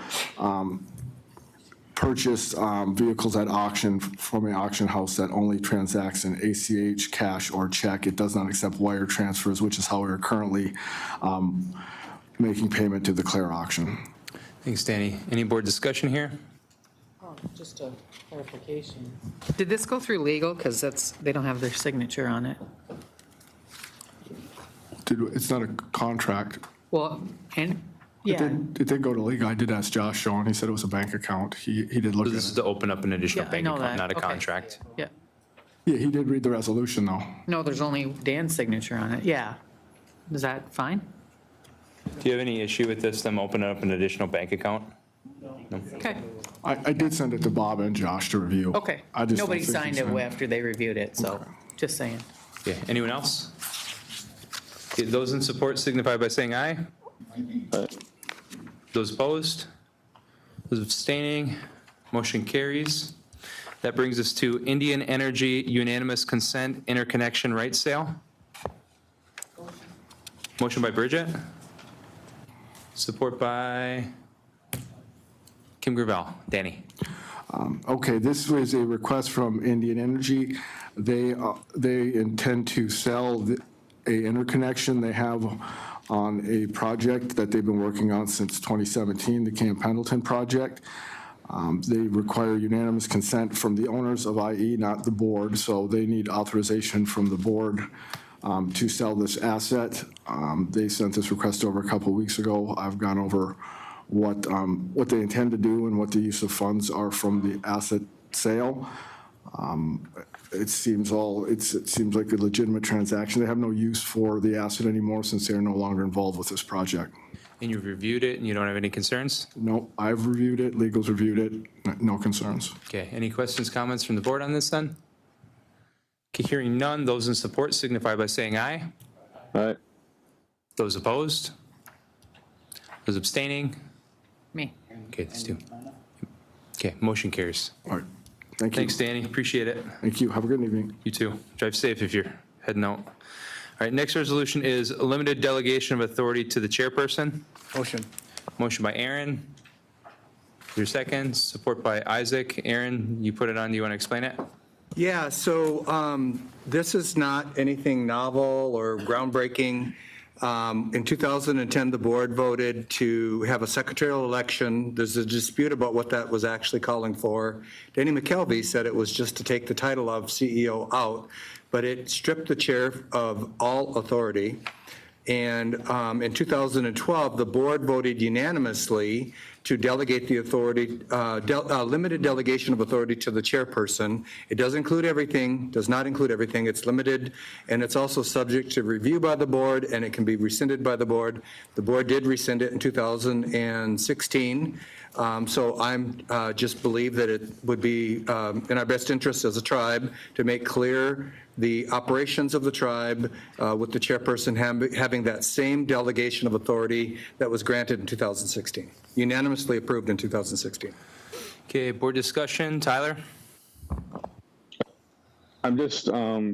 purchase vehicles at auction from an auction house that only transacts in ACH, cash, or check. It does not accept wire transfers, which is how we're currently making payment to the Claire auction. Thanks, Danny. Any board discussion here? Just a clarification. Did this go through legal? Because they don't have their signature on it. It's not a contract. Well, and, yeah. It did go to legal. I did ask Josh Shaw, he said it was a bank account. He did look at This is it. to open up an additional Yeah, I bank know account, that. not a Okay. contract. Yeah. Yeah, he did read the resolution, though. No, there's only Dan's signature on it. Yeah. Is that fine? Do you have any issue with this, them opening up an additional bank account? No? Okay. I did send it to Bob and Josh to review. Okay. I just don't Nobody think signed he it signed after they reviewed it, so Okay. just saying. Okay, anyone else? Okay, those in support signify by saying aye. Those opposed? Those abstaining? Motion carries. That brings us to Indian Energy unanimous consent interconnection rights sale. Motion by Bridget. Support by Kim Gravel. Danny? Okay, this was a request from Indian Energy. They intend to sell a interconnection they have on a project that they've been working on since 2017, the Camp Pendleton project. They require unanimous consent from the owners of IE, not the board, so they need authorization from the board to sell this asset. They sent this request over a couple of weeks ago. I've gone over what they intend to do and what the use of funds are from the asset sale. It seems like a legitimate transaction. They have no use for the asset anymore since they are no longer involved with this project. And you've reviewed it and you don't have any concerns? No, I've reviewed it, legal's reviewed it, no concerns. Okay, any questions, comments from the board on this then? Okay, hearing none, those in support signify by saying aye. Aye. Those opposed? Those abstaining? Me. Okay, that's two. Okay, motion carries. All right, Thank you. Thanks, Danny. Appreciate it. Thank you. Have a good evening. You too. Drive safe if you're heading out. All right, next resolution is a limited delegation of authority to the chairperson. Motion. Motion by Aaron. Your second, support by Isaac. Aaron, you put it on. Do you want to explain it? Yeah, so this is not anything novel or groundbreaking. In 2010, the board voted to have a secretarial election. There's a dispute about what that was actually calling for. Danny McKelvey said it was just to take the title of CEO out, but it stripped the chair of all authority. And in 2012, the board voted unanimously to delegate the authority, limited delegation of authority to the chairperson. It does include everything, does not include everything. It's limited, and it's also subject to review by the board, and it can be rescinded by the board. The board did rescind it in 2016. So I'm just believe that it would be in our best interest as a tribe to make clear the operations of the tribe with the chairperson having that same delegation of authority that was granted in 2016, unanimously approved in 2016. Okay, board discussion. Tyler? I'm just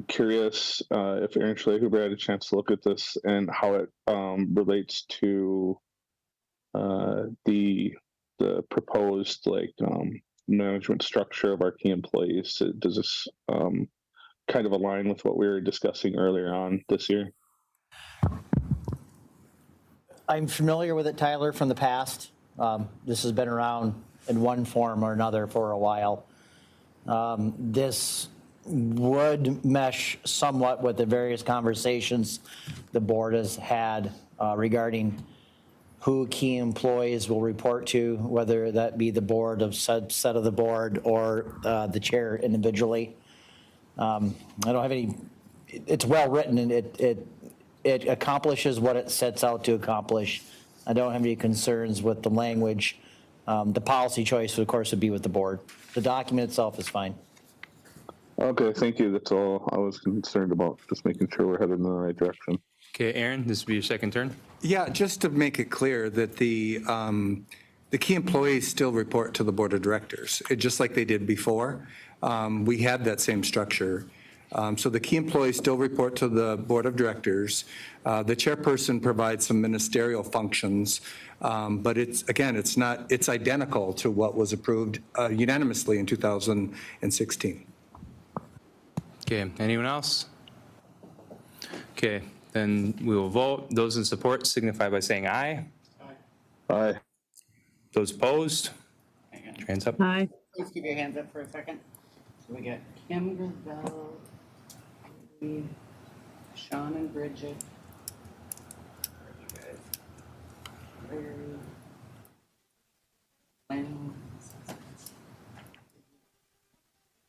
curious if Aaron Schlehuber had a chance to look at this and how it relates to the proposed management structure of our key employees. Does this kind of align with what we were discussing earlier on this year? I'm familiar with it, Tyler, from the past. This has been around in one form or another for a while. This would mesh somewhat with the various conversations the board has had regarding who key employees will report to, whether that be the board of set of the board or the chair individually. I don't have any, it's well written and it accomplishes what it sets out to accomplish. I don't have any concerns with the language. The policy choice, of course, would be with the board. The document itself is fine. Okay, thank you. That's all I was concerned about, just making sure we're headed in the right direction. Okay, Aaron, this will be your second turn. Yeah, just to make it clear that the key employees still report to the board of directors, just like they did before. We had that same structure. So the key employees still report to the board of directors. The chairperson provides some ministerial functions, but it's identical to what was approved unanimously in 2016. Okay, anyone else? Okay, then we will vote. Those in support signify by saying aye. Aye. Those opposed? Hands up. Aye. Please keep your hands up for a second. So we got Kim Gravel, Sean and Bridget. Larry, Lynn.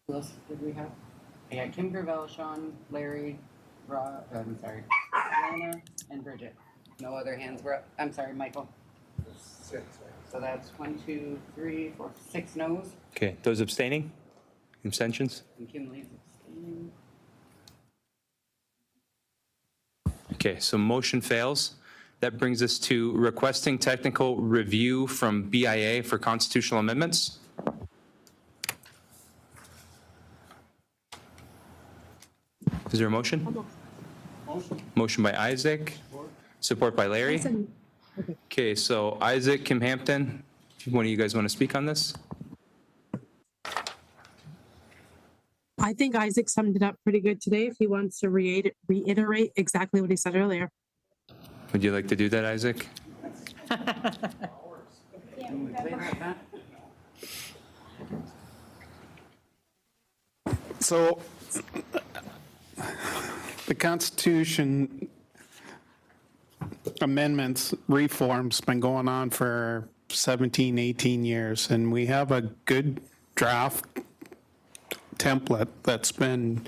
Who else did we have? I got Kim Gravel, Sean, Larry, Lana, and Bridget. No other hands were up. I'm sorry, Michael. 6. So that's 1, 2, 3, 4, 6 no's. Okay, those abstaining? Abstentions? And Kim Lee's abstaining. Okay, so motion fails. That brings us to requesting technical review from BIA for constitutional amendments. Is there a motion? Motion by Isaac, support by Larry. Okay, so Isaac, Kim Hampton, one of you guys want to speak on this? I think Isaac summed it up pretty good today if he wants to reiterate exactly what he said earlier. Would you like to do that, Isaac? So the Constitution amendments, reforms been going on for 17, 18 years, and we have a good draft template that's been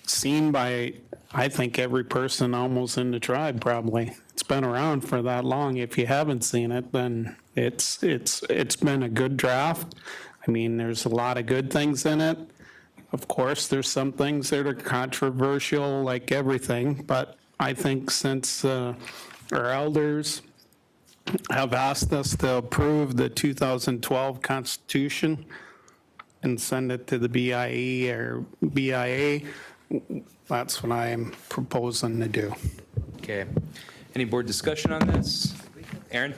seen by, I think, every person almost in the tribe probably. It's been around for that long. If you haven't seen it, then it's been a good draft. I mean, there's a lot of good things in it. Of course, there's some things that are controversial, like everything, but I think since our elders have asked us to approve the 2012 Constitution, and send it to the BIE or BIA, that's what I am proposing to do. Okay. Any board discussion on this? Aaron?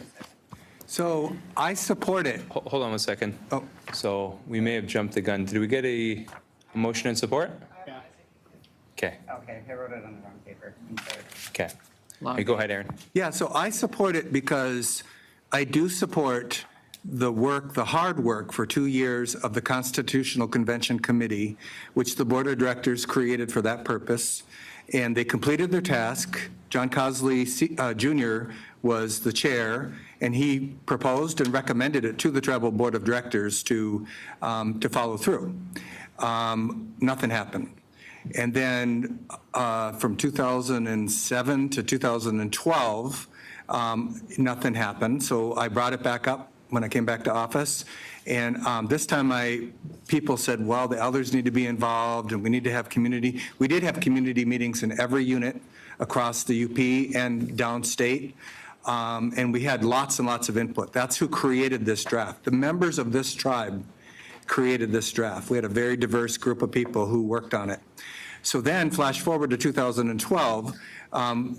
So I support it. Hold on 1 second. Oh. So we may have jumped the gun. Did we get a motion and support? Yeah. Okay, Okay, I wrote it on the wrong paper. I'm sorry. okay. Hey, go ahead, Aaron. Yeah, so I support it because I do support the work, the hard work for 2 years of the Constitutional Convention Committee, which the Board of Directors created for that purpose. And they completed their task. John Cosley Jr. was the chair, and he proposed and recommended it to the Tribal Board of Directors to follow through. Nothing happened. And then from 2007 to 2012, nothing happened. So I brought it back up when I came back to office. And this time people said, well, the elders need to be involved and we need to have community. We did have community meetings in every unit across the UP and downstate. And we had lots and lots of input. That's who created this draft. The members of this tribe created this draft. We had a very diverse group of people who worked on it. So then, flash forward to 2012,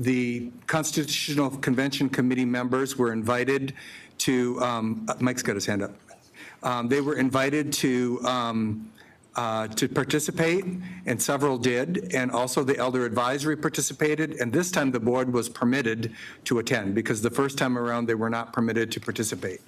the Constitutional Convention Committee members were invited to, Mike's got his hand up. They were invited to participate, and several did, and also the Elder Advisory participated, and this time the board was permitted to attend, because the first time around they were not permitted to participate.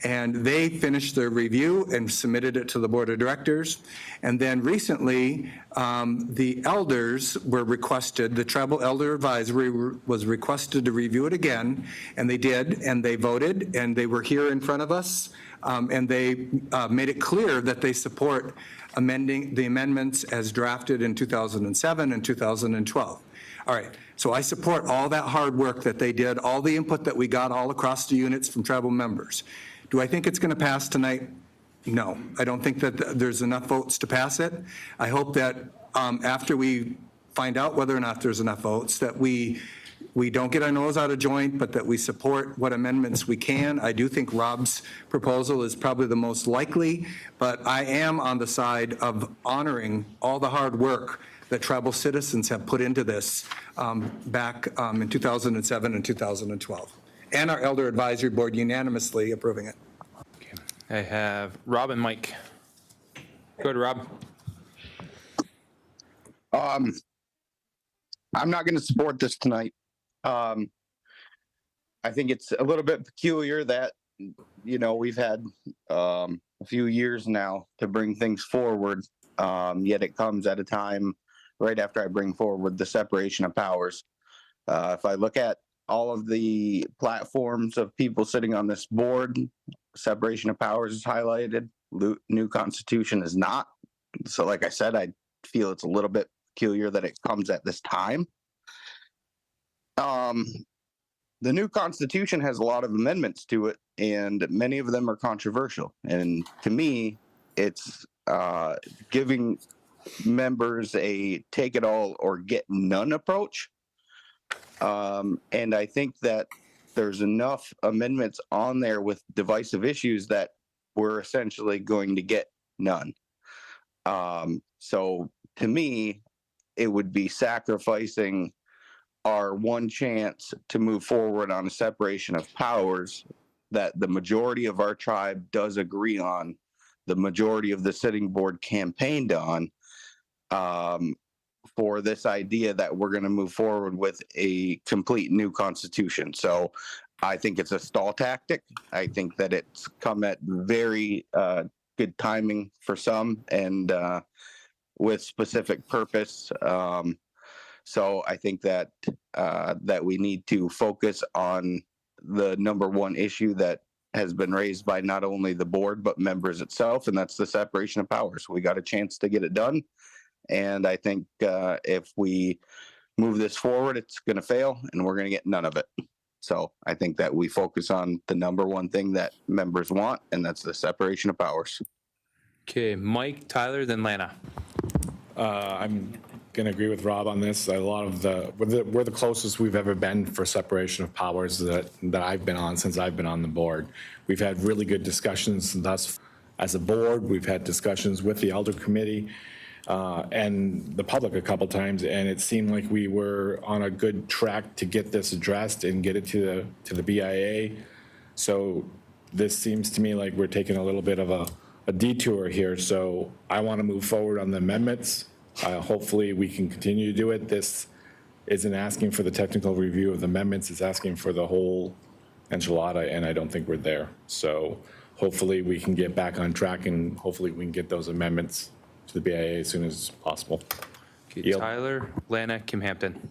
And they finished their review and submitted it to the Board of Directors. And then recently, the elders were requested, the Tribal Elder Advisory was requested to review it again, and they did, and they voted, and they were here in front of us, and they made it clear that they support amending the amendments as drafted in 2007 and 2012. All right, so I support all that hard work that they did, all the input that we got all across the units from tribal members. Do I think it's going to pass tonight? No, I don't think that there's enough votes to pass it. I hope that after we find out whether or not there's enough votes, that we don't get our nose out of joint, but that we support what amendments we can. I do think Rob's proposal is probably the most likely, but I am on the side of honoring all the hard work that tribal citizens have put into this back in 2007 and 2012. And our Elder Advisory Board unanimously approving it. I have Rob and Mike. Go ahead, Rob. I'm not going to support this tonight. I think it's a little bit peculiar that, you know, we've had a few years now to bring things forward, yet it comes at a time right after I bring forward the separation of powers. If I look at all of the platforms of people sitting on this board, separation of powers is highlighted, new constitution is not. So like I said, I feel it's a little bit peculiar that it comes at this time. The new constitution has a lot of amendments to it, and many of them are controversial. And to me, it's giving members a take it all or get none approach. And I think that there's enough amendments on there with divisive issues that we're essentially going to get none. So to me, it would be sacrificing our one chance to move forward on a separation of powers that the majority of our tribe does agree on, the majority of the sitting board campaigned on, for this idea that we're going to move forward with a complete new constitution. So I think it's a stall tactic. I think that it's come at very good timing for some and with specific purpose. So I think that that we need to focus on the number one issue that has been raised by not only the board but members itself, and that's the separation of powers. We got a chance to get it done, and I think if we move this forward, it's going to fail, and we're going to get none of it. So I think that we focus on the number one thing that members want, and that's the separation of powers. Okay, Mike, Tyler, then Lana. I'm going to agree with Rob on this. A lot of we're the closest we've ever been for separation of powers that I've been on since I've been on the board. We've had really good discussions thus. as a board. We've had discussions with the Elder Committee and the public a couple times, and it seemed like we were on a good track to get this addressed and get it to the BIA. So this seems to me like we're taking a little bit of a detour here. So I want to move forward on the amendments. Hopefully we can continue to do it. This isn't asking for the technical review of the amendments, it's asking for the whole enchilada, and I don't think we're there. So hopefully we can get back on track, and hopefully we can get those amendments to the BIA as soon as possible. Okay, Tyler, Lana, Kim Hampton.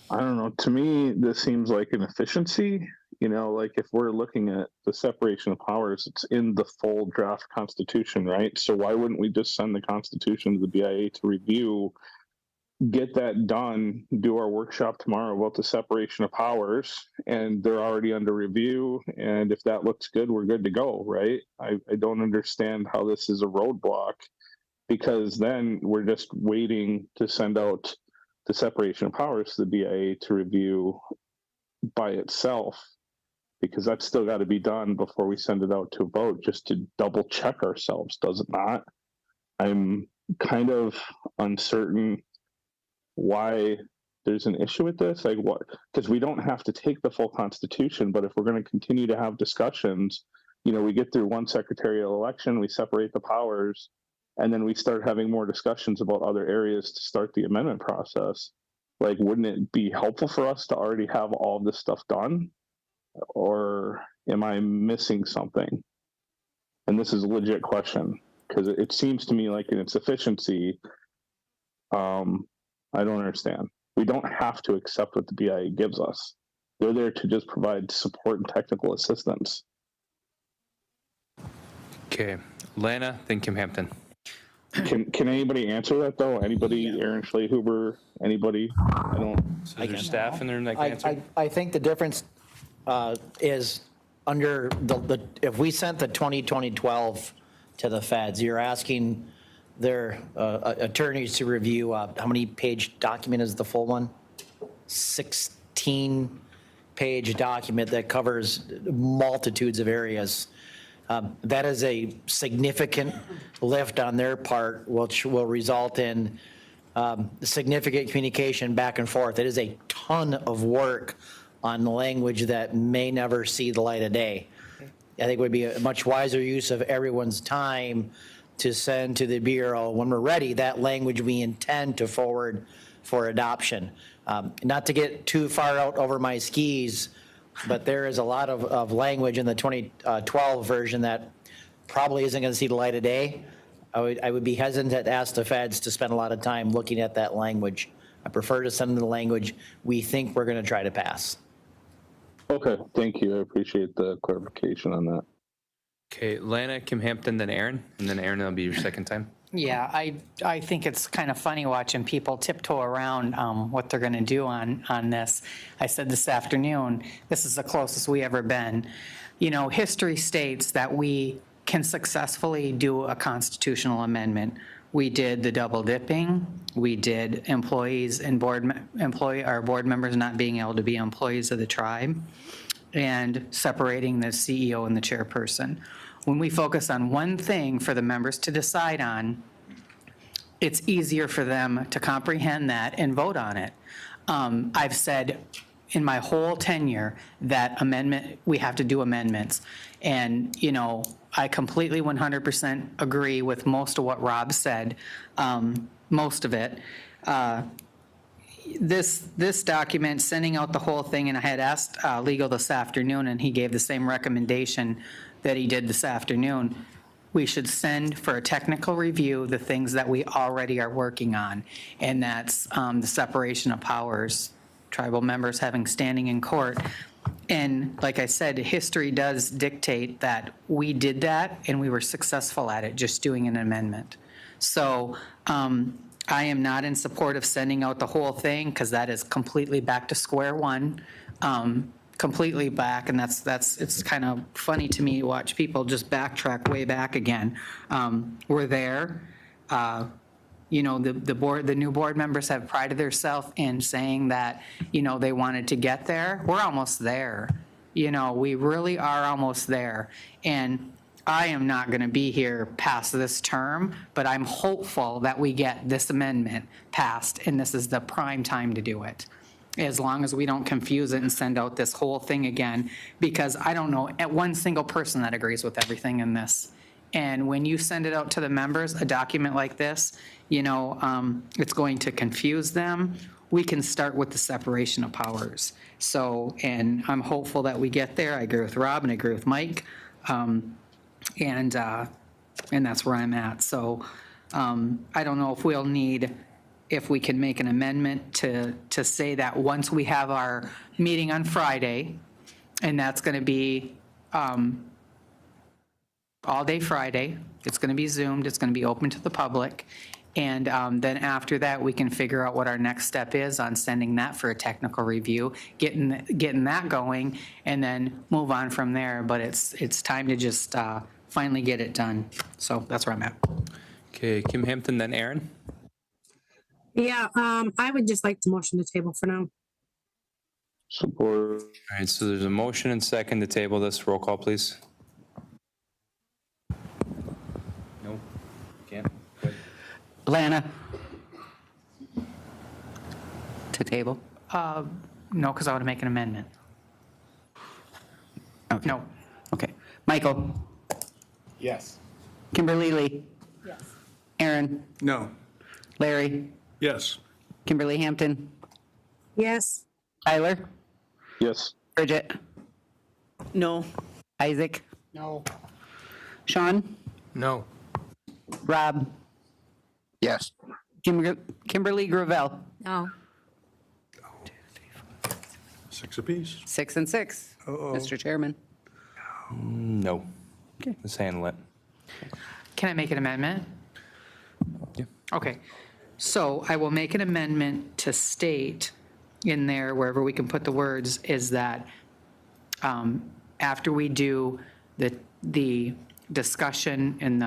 I don't know. To me, this seems like an efficiency. You know, like if we're looking at the separation of powers, it's in the full draft constitution, right? So why wouldn't we just send the constitution to the BIA to review, get that done, do our workshop tomorrow about the separation of powers, and they're already under review. And if that looks good, we're good to go, right? I don't understand how this is a roadblock, because then we're just waiting to send out the separation of powers to the BIA to review by itself, because that's still got to be done before we send it out to a vote, just to double check ourselves, does it not? I'm kind of uncertain why there's an issue with this. Like what? Because we don't have to take the full constitution, but if we're going to continue to have discussions, you know, we get through one secretarial election, we separate the powers, and then we start having more discussions about other areas to start the amendment process. Like, wouldn't it be helpful for us to already have all of this stuff done? Or am I missing something? And this is a legit question, because it seems to me like in its efficiency, I don't understand. We don't have to accept what the BIA gives us. They're there to just provide support and technical assistance. Okay, Lana, then Kim Hampton. Can anybody answer that though? Anybody? Aaron Schlehuber? Anybody? I don't. Is there staff in there that can answer? I think the difference is under if we sent the 2012 to the feds, you're asking their attorneys to review, how many page document is the full one? 16 page document that covers multitudes of areas. That is a significant lift on their part, which will result in significant communication back and forth. It is a ton of work on the language that may never see the light of day. I think it would be a much wiser use of everyone's time to send to the Bureau, when we're ready, that language we intend to forward for adoption. Not to get too far out over my skis, but there is a lot of language in the 2012 version that probably isn't going to see the light of day. I would be hesitant to ask the feds to spend a lot of time looking at that language. I prefer to send them the language we think we're going to try to pass. Okay, thank you. I appreciate the clarification on that. Okay, Lana, Kim Hampton, then Aaron, and then Aaron, that'll be your second time. Yeah, I think it's kind of funny watching people tiptoe around what they're going to do on this. I said this afternoon, this is the closest we ever been. You know, history states that we can successfully do a constitutional amendment. We did the double dipping. We did employees and our board members not being able to be employees of the tribe, and separating the CEO and the chairperson. When we focus on one thing for the members to decide on, it's easier for them to comprehend that and vote on it. I've said in my whole tenure that we have to do amendments. And, you know, I completely 100% agree with most of what Rob said, most of it. This document, sending out the whole thing, and I had asked legal this afternoon, and he gave the same recommendation that he did this afternoon. We should send for a technical review the things that we already are working on, and that's the separation of powers, tribal members having standing in court. And like I said, history does dictate that we did that, and we were successful at it, just doing an amendment. So I am not in support of sending out the whole thing, because that is completely back to square one, completely back, and it's kind of funny to me to watch people just backtrack way back again. We're there. You know, the new board members have prided themselves in saying that, you know, they wanted to get there. We're almost there. You know, we really are almost there. And I am not going to be here past this term, but I'm hopeful that we get this amendment passed, and this is the prime time to do it, as long as we don't confuse it and send out this whole thing again, because I don't know at one single person that agrees with everything in this. And when you send it out to the members, a document like this, it's going to confuse them. We can start with the separation of powers. So, and I'm hopeful that we get there. I agree with Rob and I agree with Mike. And that's where I'm at. So I don't know if we can make an amendment to say that once we have our meeting on Friday, and that's going to be all day Friday, it's going to be Zoomed, it's going to be open to the public. And then after that, we can figure out what our next step is on sending that for a technical review, getting that going, and then move on from there. But it's time to just finally get it done. So that's where I'm at. Okay, Kim Hampton, then Aaron. Yeah, I would just like to motion to table for now. Support. All right, so there's a motion and second to table this. Roll call, please. No, can't. Lana? To table? No, because I want to make an amendment. Okay. No. Okay. Michael? Yes. Kimberly Lee? Yes. Aaron? No. Larry? Yes. Kimberly Hampton? Yes. Tyler? Yes. Bridget? No. Isaac? No. Sean? No. Rob? Yes. Kimberly Gravel? No. 6 apiece. 6 and 6. Mr. Chairman? No. Okay. Let's handle it. Can I make an amendment? Yeah. Okay. So I will make an amendment to state in there, wherever we can put the words, is that after we do the discussion and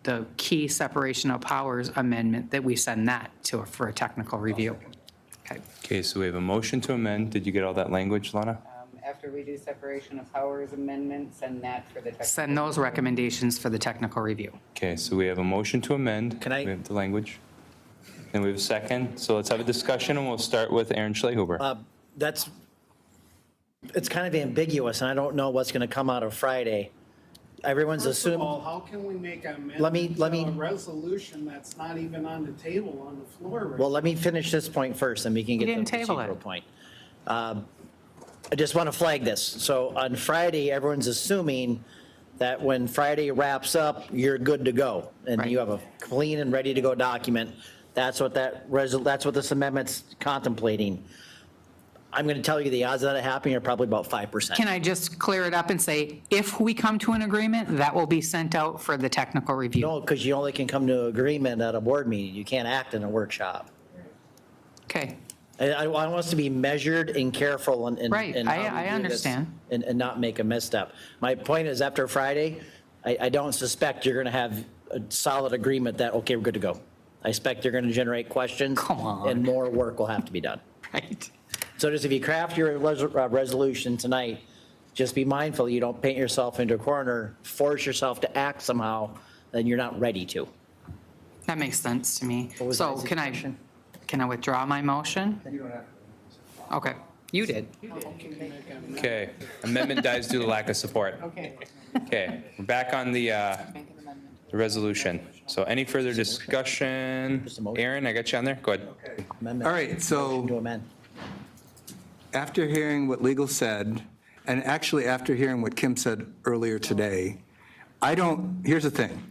the key separation of powers amendment, that we send that for a technical review. Okay. Okay, so we have a motion to amend. Did you get all that language, Lana? After we do separation of powers amendment, send that for the. Send those recommendations for the technical review. Okay, so we have a motion to amend. Can I- We have the language. And we have a second. So let's have a discussion, and we'll start with Aaron Schlehuber. It's kind of ambiguous, and I don't know what's going to come out of Friday. Everyone's First of assuming. all, how can we make an Let me- amendment to a resolution that's not even on the table on the floor right Well, let me finish this point first, and we can get to the didn't table it. procedural point. I just want to flag this. So on Friday, everyone's assuming that when Friday wraps up, you're good to go, and Right. you have a clean and ready-to-go document. That's what that's what this amendment's contemplating. I'm going to tell you the odds of that happening are probably about 5%. Can I just clear it up and say, if we come to an agreement, that will be sent out for the technical review? No, because you only can come to an agreement at a board meeting. You can't act in a workshop. Okay. I want us to be measured and careful and. Right, and how we I do this understand. And not make a misstep. My point is, after Friday, I don't suspect you're going to have a solid agreement that, okay, we're good to go. I expect you're going to generate questions. Come on. And more work will have to be done. Right. So just if you craft your resolution tonight, just be mindful you don't paint yourself into a corner, force yourself to act somehow, then you're not ready to. That makes sense to me. What was So Isaac's can question? I withdraw my motion? Okay, you did. Okay, amendment dies due to lack of support. Okay. Okay, we're back on the resolution. So any further discussion? Aaron, I got you on there? Go ahead. Amendment. All right, so To amend. after hearing what legal said, and actually after hearing what Kim said earlier today, here's the thing.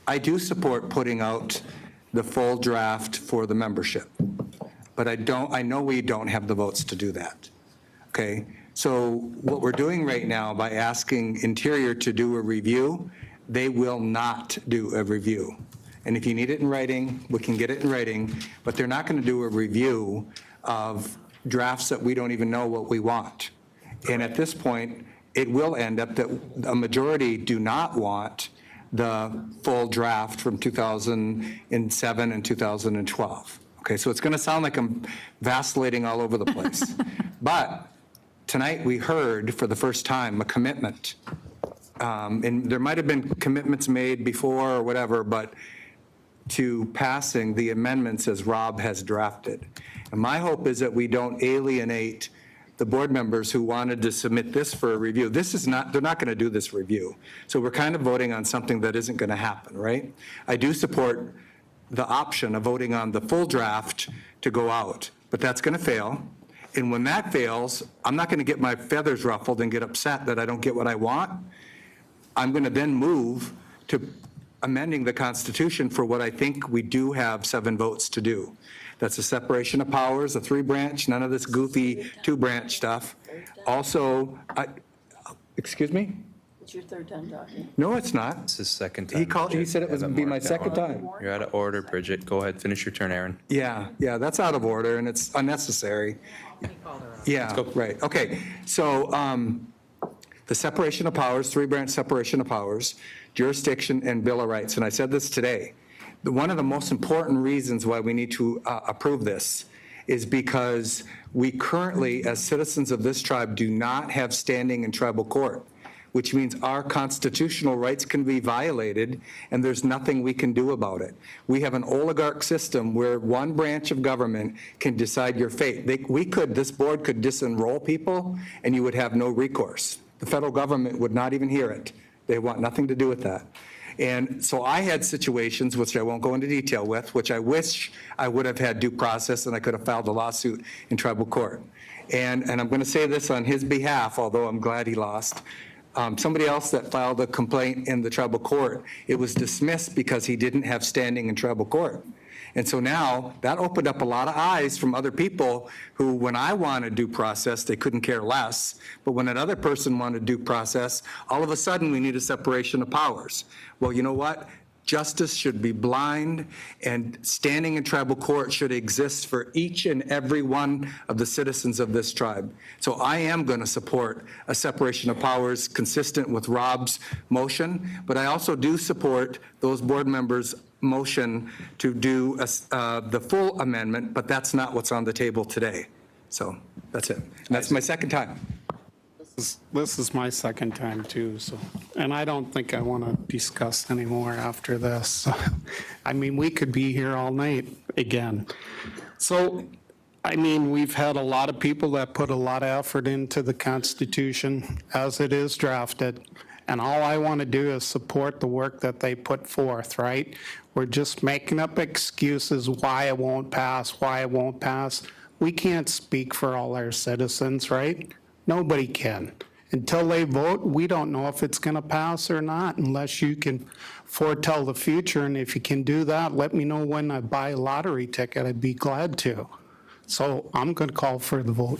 I do support putting out the full draft for the membership, but I know we don't have the votes to do that. Okay, so what we're doing right now by asking Interior to do a review, they will not do a review. And if you need it in writing, we can get it in writing, but they're not going to do a review of drafts that we don't even know what we want. And at this point, it will end up that a majority do not want the full draft from 2007 and 2012. Okay, so it's going to sound like I'm vacillating all over the place. But tonight we heard for the first time a commitment and there might have been commitments made before or whatever, but to passing the amendments as Rob has drafted. And my hope is that we don't alienate the board members who wanted to submit this for a review. This is not, they're not going to do this review. So we're kind of voting on something that isn't going to happen, right? I do support the option of voting on the full draft to go out, but that's going to fail. And when that fails, I'm not going to get my feathers ruffled and get upset that I don't get what I want. I'm going to then move to amending the Constitution for what I think we do have 7 votes to do. That's a separation of powers, a 3-branch, none of this goofy 2-branch stuff. Also, excuse me? It's your third time talking. No, it's not. It's his second time. He said it would be my second time. You're out of order, Bridget. Go ahead, finish your turn, Aaron. Yeah, that's out of order and it's unnecessary. Yeah, right, okay. So the separation of powers, 3-branch separation of powers, jurisdiction and Bill of Rights, and I said this today, one of the most important reasons why we need to approve this is because we currently, as citizens of this tribe, do not have standing in tribal court, which means our constitutional rights can be violated and there's nothing we can do about it. We have an oligarch system where one branch of government can decide your fate. This board could disenroll people and you would have no recourse. The federal government would not even hear it. They want nothing to do with that. And so I had situations, which I won't go into detail with, which I wish I would have had due process and I could have filed a lawsuit in tribal court. And I'm going to say this on his behalf, although I'm glad he lost. Somebody else that filed a complaint in the tribal court, it was dismissed because he didn't have standing in tribal court. And so now that opened up a lot of eyes from other people who, when I wanted due process, they couldn't care less. But when another person wanted due process, all of a sudden we need a separation of powers. Well, you know what? Justice should be blind, and standing in tribal court should exist for each and every one of the citizens of this tribe. So I am going to support a separation of powers consistent with Rob's motion, but I also do support those board members' motion to do the full amendment, but that's not what's on the table today. So that's it. And that's my second time. This is my second time too, so, and I don't think I want to discuss anymore after this. I mean, we could be here all night again. So, I mean, we've had a lot of people that put a lot of effort into the Constitution as it is drafted, and all I want to do is support the work that they put forth, right? We're just making up excuses why it won't pass, why it won't pass. We can't speak for all our citizens, right? Nobody can. Until they vote, we don't know if it's going to pass or not unless you can foretell the future. And if you can do that, let me know when I buy a lottery ticket. I'd be glad to. So I'm going to call for the vote.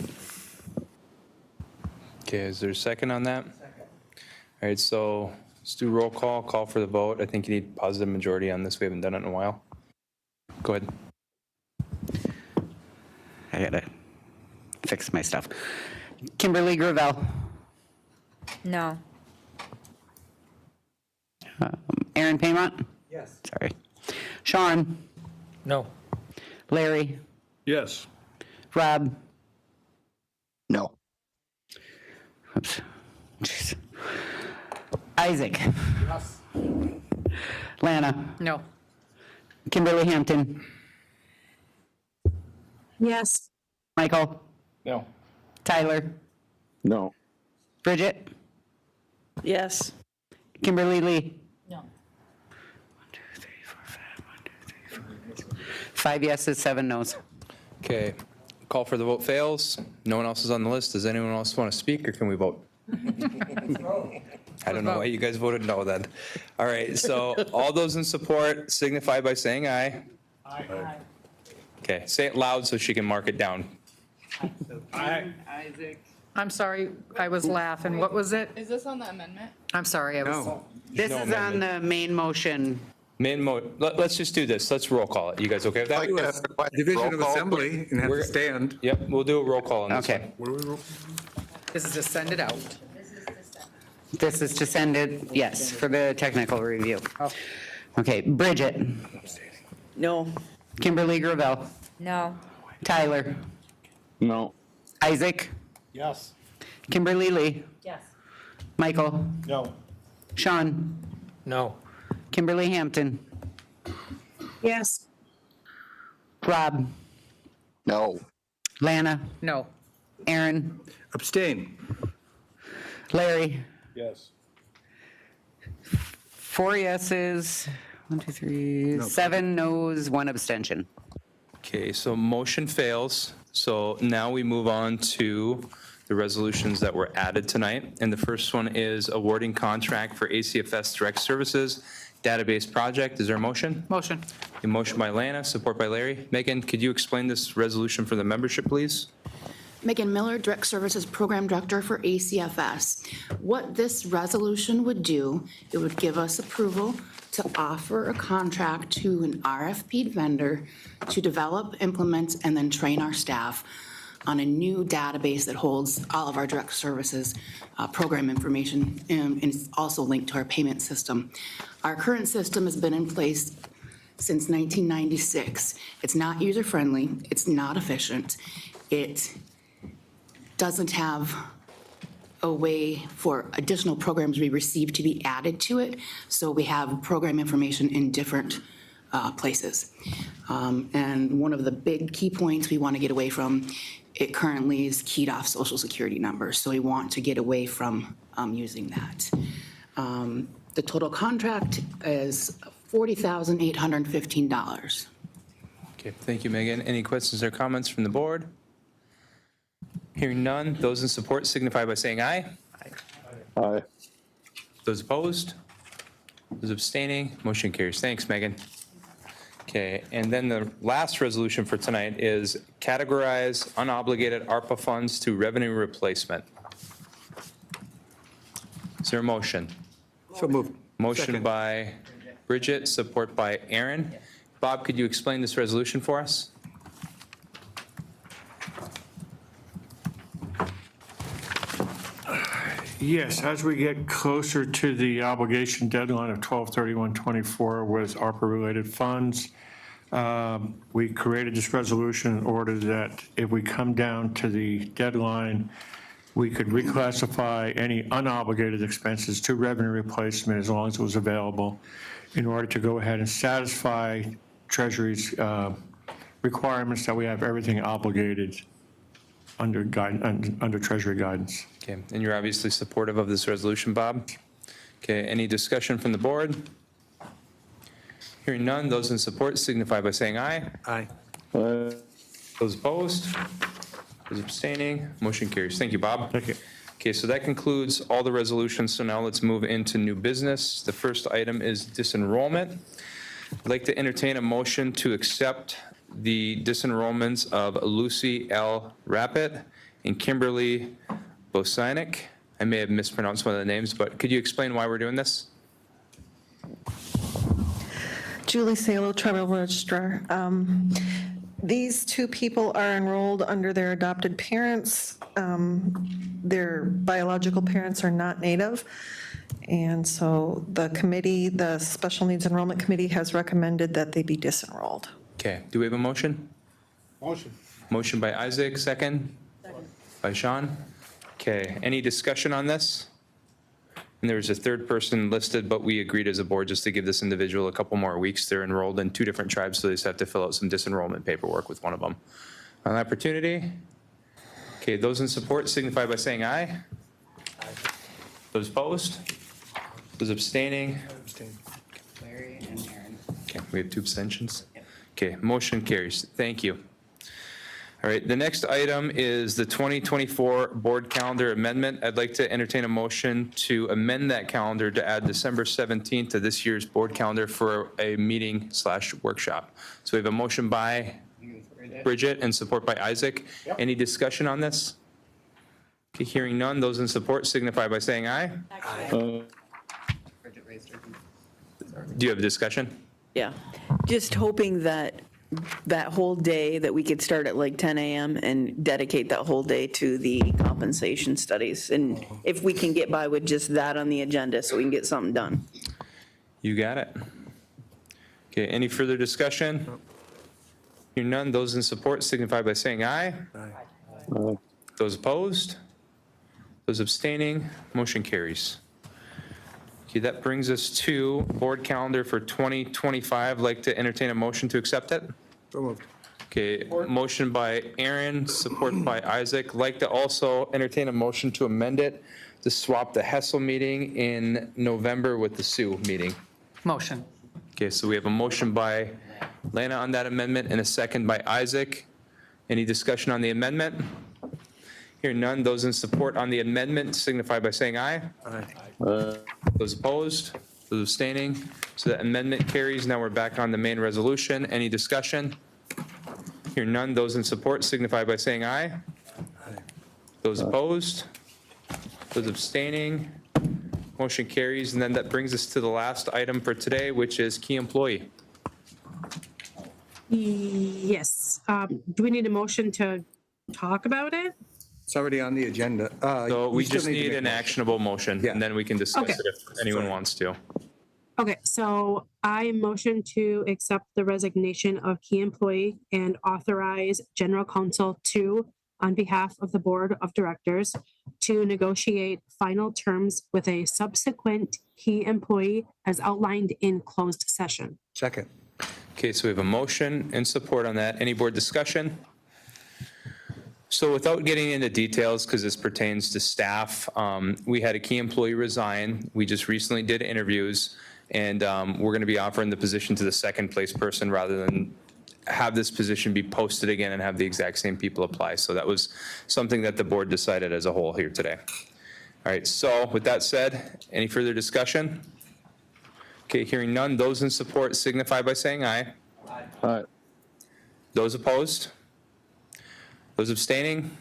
Okay, is there a second on that? Second. All right, so let's do roll call for the vote. I think you need positive majority on this. We haven't done it in a while. Go ahead. I gotta fix my stuff. Kimberly Gravel. No. Aaron Paymont? Yes. Sorry. Sean? No. Larry? Yes. Rob? No. Oops. Jeez. Isaac? Yes. Lana? No. Kimberly Hampton? Yes. Michael? No. Tyler? No. Bridget? Yes. Kimberly Lee? No. 5 yeses, 7 noes. Okay, call for the vote fails. No one else is on the list. Does anyone else want to speak, or can we vote? I don't know why you guys voted no then. All right, so all those in support signify by saying aye. Aye. Okay, say it loud so she can mark it down. Isaac. I'm sorry, I was laughing. What was it? Is this on the amendment? I'm sorry, I was. No. This No is on amendment. the main motion. Let's just do this. Let's roll call it. You guys okay with that? Division of Assembly and have to We're- stand. Yep, we'll do a roll call on this Okay. one. This is to send it out. This is to send it, yes, for the technical review. Okay, Bridget. No. Kimberly Gravel. No. Tyler. No. Isaac. Yes. Kimberly Lee. Yes. Michael. No. Sean, No. Kimberly Hampton, Yes. Rob, No. Lana, No. Aaron, Abstain. Larry. Yes. 4 yeses, 1, 2, 3, 7 noes, 1 abstention. Okay, so motion fails. So now we move on to the resolutions that were added tonight. And the first one is awarding contract for ACFS Direct Services Database Project. Is there a motion? Motion. A motion by Lana, support by Larry. Megan, could you explain this resolution for the membership, please? Megan Miller, Direct Services Program Director for ACFS. What this resolution would do, it would give us approval to offer a contract to an RFP vendor to develop, implement, and then train our staff on a new database that holds all of our direct services program information, and it's also linked to our payment system. Our current system has been in place since 1996. It's not user-friendly, it's not efficient, it doesn't have a way for additional programs we receive to be added to it, so we have program information in different places. And one of the big key points we want to get away from, it currently is keyed off Social Security numbers, so we want to get away from using that. The total contract is $40,815. Okay, thank you, Megan. Any questions or comments from the board? Hearing none, those in support signify by saying aye. Aye. Those opposed? Those abstaining? Motion carries. Thanks, Megan. Okay, and then the last resolution for tonight is categorize unobligated ARPA funds to revenue replacement. Is there a motion? So moved. Motion Second. by Bridget, support by Aaron. Bob, could you explain this resolution for us? Yes, as we get closer to the obligation deadline of 12/31/24 with ARPA-related funds, we created this resolution in order that if we come down to the deadline, we could reclassify any unobligated expenses to revenue replacement as long as it was available in order to go ahead and satisfy Treasury's requirements that we have everything obligated under Treasury guidance. Okay, and you're obviously supportive of this resolution, Bob? Okay, any discussion from the board? Hearing none, those in support signify by saying aye. Aye. Those opposed? Those abstaining? Motion carries. Thank you, Bob. Thank you. Okay, so that concludes all the resolutions, so now let's move into new business. The first item is disenrollment. I'd like to entertain a motion to accept the disenrollments of Lucy L. Rappit and Kimberly Bosinic. I may have mispronounced one of the names, but could you explain why we're doing this? Julie Salo, Tribal Registrar. These two people are enrolled under their adopted parents. Their biological parents are not Native. And so the committee, the Special Needs Enrollment Committee, has recommended that they be disenrolled. Okay, do we have a motion? Motion. Motion by Isaac, second? Second. By Sean? Okay, any discussion on this? And there's a third person listed, but we agreed as a board just to give this individual a couple more weeks. They're enrolled in 2 different tribes, so they just have to fill out some disenrollment paperwork with one of them. On opportunity? Okay, those in support signify by saying aye. Aye. Those opposed? Those abstaining? Larry and Aaron. Okay, we have 2 abstentions. Okay, motion carries. Thank you. All right, the next item is the 2024 board calendar amendment. I'd like to entertain a motion to amend that calendar to add December 17th to this year's board calendar for a meeting/workshop. So we have a motion by Bridget and support by Isaac. Yep. Any discussion on this? Okay, hearing none, those in support signify by saying aye. Bridget raised her hand. Do you have a discussion? Yeah, just hoping that that whole day, that we could start at like 10 a.m. and dedicate that whole day to the compensation studies. And if we can get by with just that on the agenda, so we can get something done. You got it. Okay, any further discussion? Hearing none, those in support signify by saying aye. Aye. Those opposed? Those abstaining? Motion carries. Okay, that brings us to board calendar for 2025. Like to entertain a motion to accept it? So moved. Okay, motion by Aaron, support by Isaac. Like to also entertain a motion to amend it to swap the Hessel meeting in November with the Sioux meeting. Motion. Okay, so we have a motion by Lana on that amendment and a second by Isaac. Any discussion on the amendment? Hearing none, those in support on the amendment signify by saying aye. Aye. Those opposed, those abstaining. So that amendment carries. Now we're back on the main resolution. Any discussion? Hearing none, those in support signify by saying aye. Those opposed, those abstaining. Motion carries. And then that brings us to the last item for today, which is key employee. Yes. Do we need a motion to talk about it? It's already on the agenda. So we still just to need make an motion. actionable motion, and then we can discuss Okay. it if anyone wants to. Okay, so I motion to accept the resignation of key employee and authorize general counsel to, on behalf of the board of directors, to negotiate final terms with a subsequent key employee as outlined in closed session. Second. Okay, so we have a motion and support on that. Any board discussion? So without getting into details, because this pertains to staff, we had a key employee resign. We just recently did interviews, and we're going to be offering the position to the second place person rather than have this position be posted again and have the exact same people apply. So that was something that the board decided as a whole here today. All right, so with that said, any further discussion? Okay, hearing none, those in support signify by saying aye. Aye. Those opposed? Those abstaining?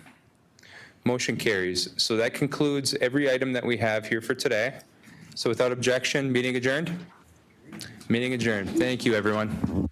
Motion carries. So that concludes every item that we have here for today. So without objection, meeting adjourned? Meeting adjourned. Thank you, everyone.